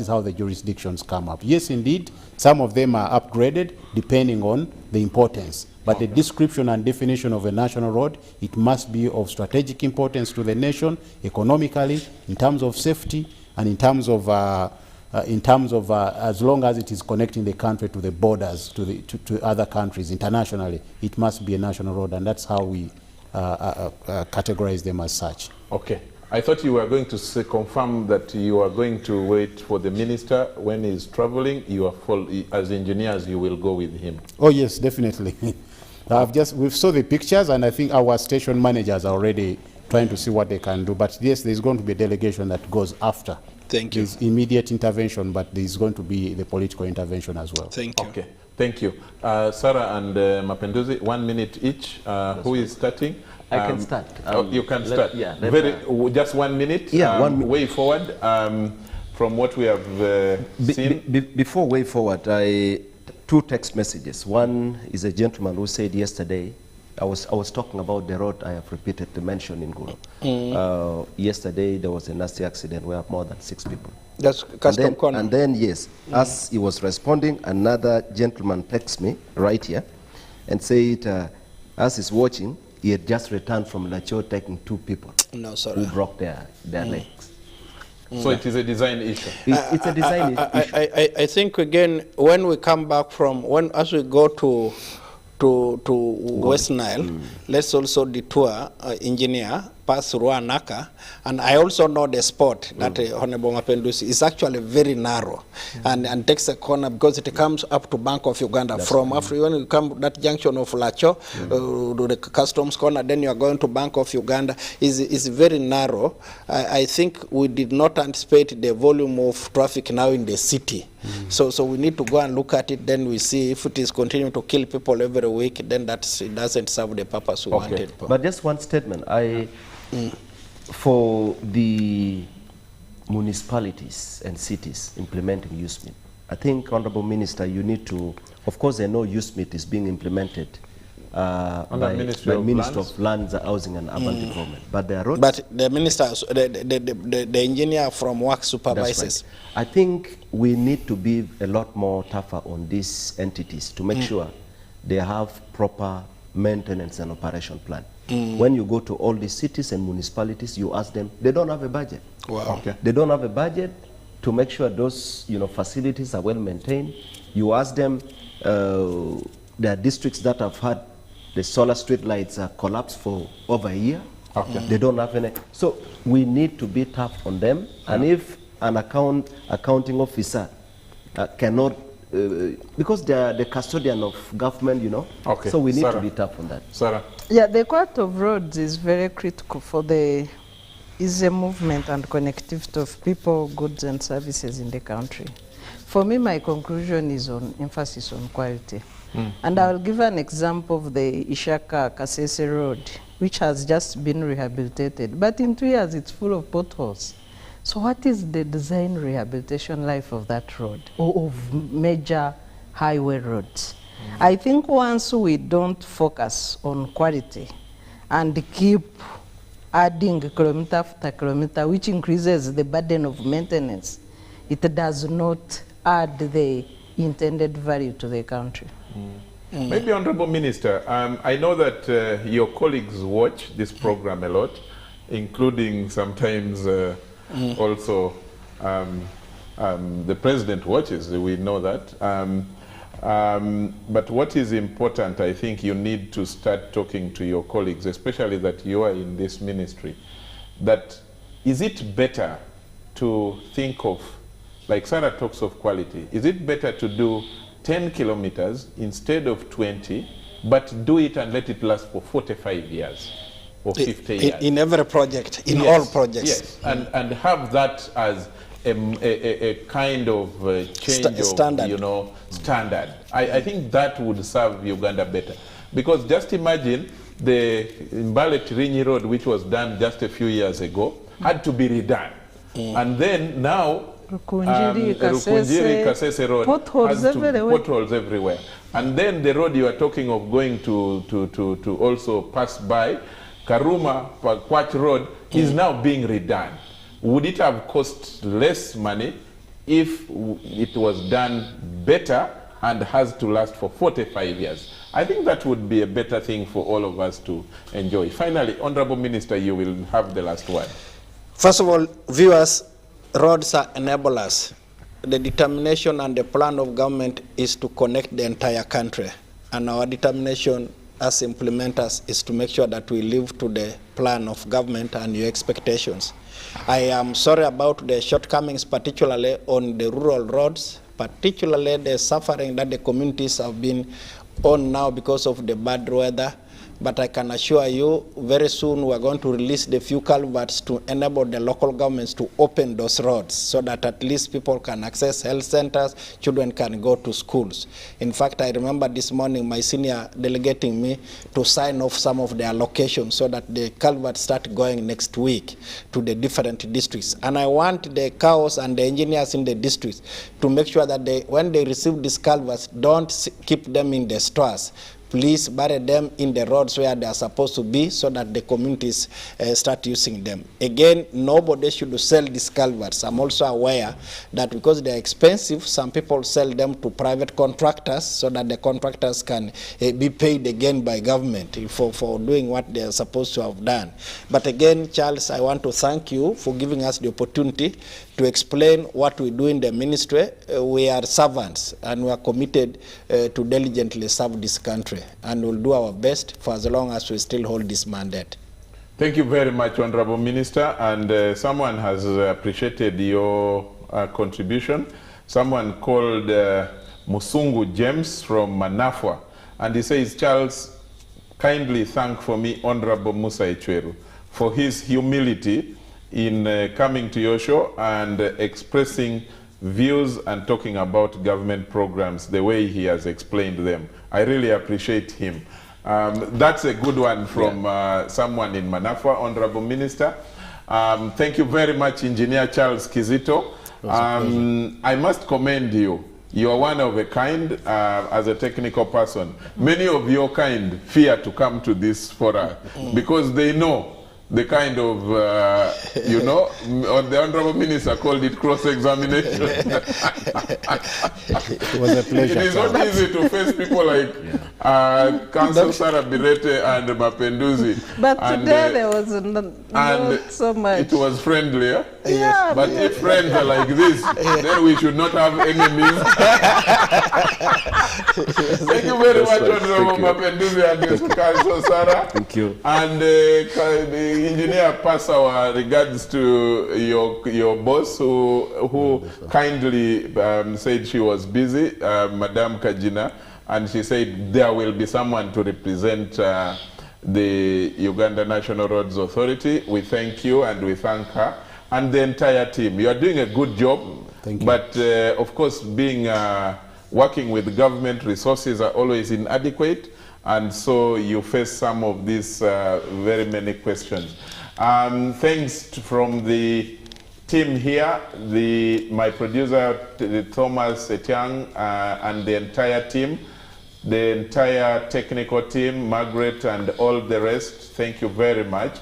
how the jurisdictions come up. Yes, indeed, some of them are upgraded depending on the importance. But okay. The description and definition of a national road, it must be of strategic importance to the nation, economically, in terms of safety, and in terms of as long as it is connecting the country to the borders, to other countries internationally, it must be a national road, and that's how we categorize them as such. Okay. I thought you were going to confirm that you are going to wait for the minister when he's traveling. You are as engineers, you will go with him. Oh yes, definitely. We've saw the pictures, and I think our station managers are already trying to see what they can do. But yes, there's going to be a delegation that goes after. Thank you. There's immediate intervention, but there's going to be the political intervention as well. Thank you. Okay, thank you. Sarah and Mapenduzi, 1 minute each. Who is starting? I can start. You can start. Just 1 minute. Yeah, way forward from what we have seen. Before way forward, 2 text messages. One is a gentleman who said yesterday, I was talking about the road I have repeatedly mentioned in Gulu. Yesterday there was a nasty accident where more than 6 people. That's Custom Corner. And then yes, as he was responding, another gentleman texted me right here and said, as he's watching, he had just returned from Lacho taking 2 people who broke their legs. So it is a design issue. It's a design issue. I think again, when we come back from, as we go to West Nile, let's also detour engineer, pass Ruanaka, and I also know the spot that Honorable Mapendusi is actually very narrow and takes a corner because it comes up to Bank of Uganda. From after when you come that junction of Lacho to the customs corner, then you are going to Bank of Uganda. Is very narrow. I think we did not anticipate the volume of traffic now in the city. So we need to go and look at it, then we see if it is continuing to kill people every week, then it doesn't serve the purpose we wanted. But just one statement. For the municipalities and cities implementing USMIT, I think, Honorable Minister, you need to, of course, I know USMIT is being implemented by Minister of Lands, Housing and Urban Development. But there are But the minister, the engineer from work supervises. Right. I think we need to be a lot more tougher on these entities to make sure they have proper maintenance and operation plan. When you go to all these cities and municipalities, you ask them, they don't have a budget. Wow. Okay. They don't have a budget to make sure those facilities are well maintained. You ask them, there are districts that have had the solar street lights collapsed for over a year. Okay. They don't have any. So we need to be tough on them. And if an accounting officer cannot, because they are the custodian of government, Okay. So we need Sarah. to be tough on that. Sarah? Yeah, the quality of roads is very critical for the easy movement and connectivity of people, goods and services in the country. For me, my conclusion is on emphasis on quality. And I will give an example of the Ishaka-Kasese Road, which has just been rehabilitated. But in 2 years, it's full of potholes. So what is the design rehabilitation life of that road, or of major highway roads? I think once we don't focus on quality and keep adding kilometer after kilometer, which increases the burden of maintenance, it does not add the intended value to the country. Maybe, Honorable Minister, I know that your colleagues watch this program a lot, including sometimes also the President watches, we know that. But what is important, I think you need to start talking to your colleagues, especially that you are in this ministry, that is it better to think of, like Sarah talks of quality, is it better to do 10 kilometers instead of 20, but do it and let it last for 45 years or 50 years? In every project, in Yes, all projects. Yes, and have that as a kind of change of standard. I think that would serve Uganda better, because just imagine the Mbale-Tirinyi Road, which was done just a few years ago, had to be redone, and then now Rukunjiri-Kasese Road potholes everywhere, and then the road you are talking of going to also pass by, Karuma-Kwach Road, is now being redone. Would it have cost less money if it was done better and has to last for 45 years? I think that would be a better thing for all of us to enjoy. Finally, Honorable Minister, you will have the last word. First of all, viewers, roads are enablers. The determination and the plan of government is to connect the entire country. And our determination as implementers is to make sure that we live to the plan of government and your expectations. I am sorry about the shortcomings, particularly on the rural roads, particularly the suffering that the communities have been on now because of the bad weather. But I can assure you, very soon we are going to release the few culverts to enable the local governments to open those roads so that at least people can access health centers, children can go to schools. In fact, I remember this morning my senior delegating me to sign off some of the allocations so that the culverts start going next week to the different districts. And I want the cows and the engineers in the districts to make sure that when they receive these culverts, don't keep them in the stores. please bury them in the roads where they are supposed to be so that the communities start using them. Again, nobody should sell these culverts. I'm also aware that because they're expensive, some people sell them to private contractors so that the contractors can be paid again by government for doing what they're supposed to have done. But again, Charles, I want to thank you for giving us the opportunity to explain what we do in the ministry. We are servants and we are committed to diligently serve this country, and we'll do our best for as long as we still hold this mandate. Thank you very much, Honorable Minister, and someone has appreciated your contribution. Someone called Musungu James from Manafwa, and he says, Charles, kindly thank for me Honorable Musa Echweru for his humility in coming to your show and expressing views and talking about government programs the way he has explained them. I really appreciate him. That's a good one from someone in Manafwa, Honorable Minister. Thank you very much, Engineer Charles Kizito. I must commend you. You are one of a kind as a technical person. Many of your kind fear to come to this forum because they know the kind of, you know, the Honorable Minister called it cross-examination. It was a pleasure. It is not easy to face people like Council Sarah Birete and Mapenduzi. But and, today there was not so much. It was friendly, yeah? Yeah, but if friends are like this, then we should not have enemies. Thank you very much, Honorable Mapenduzi and Council Sarah. Thank you. And the engineer pass our regards to your boss who kindly said she was busy, Madame Kajina, and she said there will be someone to represent the Uganda National Roads Authority. We thank you and we thank her and the entire team. You are doing a good job. Thank you. But of course, working with government resources are always inadequate, and so you face some of these very many questions. Thanks from the team here, my producer Thomas Etiang and the entire team, the entire technical team, Margaret and all the rest, thank you very much.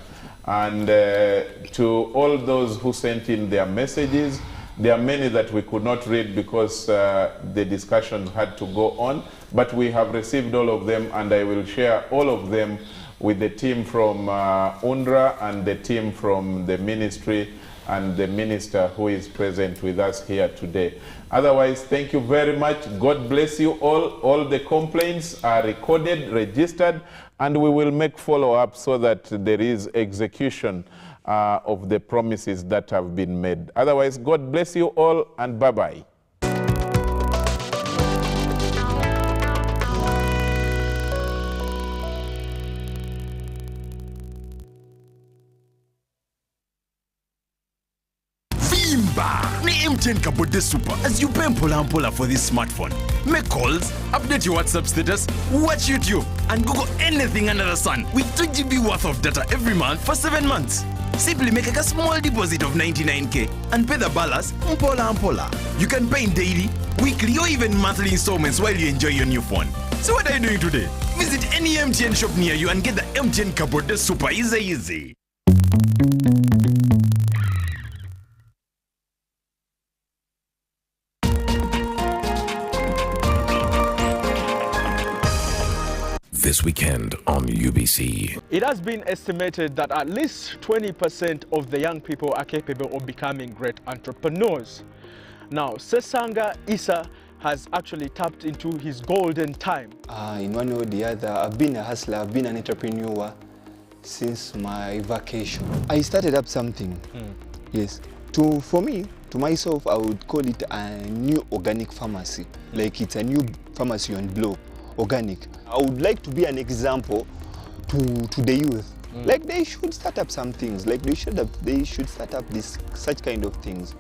And to all those who sent in their messages, there are many that we could not read because the discussion had to go on, but we have received all of them, and I will share all of them with the team from UNRWA and the team from the ministry and the minister who is present with us here today. Otherwise, thank you very much. God bless you all. All the complaints are recorded, registered, and we will make follow-up so that there is execution of the promises that have been made. Otherwise, God bless you all, and bye-bye. Ni MTN Kabode Super as you pay mpola for this smartphone. Make calls, update your WhatsApp status, watch YouTube, and Google anything under the sun with 2 GB worth of data every month for 7 months. Simply make a small deposit of 99k and pay the balance mpola. You can pay in daily, weekly, or even monthly installments while you enjoy your new phone. So what are you doing today? Visit any MTN shop near you and get the MTN Kabode Super easy. This weekend on UBC. It has been estimated that at least 20% of the young people are capable of becoming great entrepreneurs. Now, Sesanga Issa has actually tapped into his golden time. In one way or the other, I've been a hustler, I've been an entrepreneur since my vacation. I started up something, yes. For me, to myself, I would call it a new organic pharmacy. Like it's a new pharmacy on block. Organic. I would like to be an example to the youth. Like they should start up some things. Like they should start up such kind of things.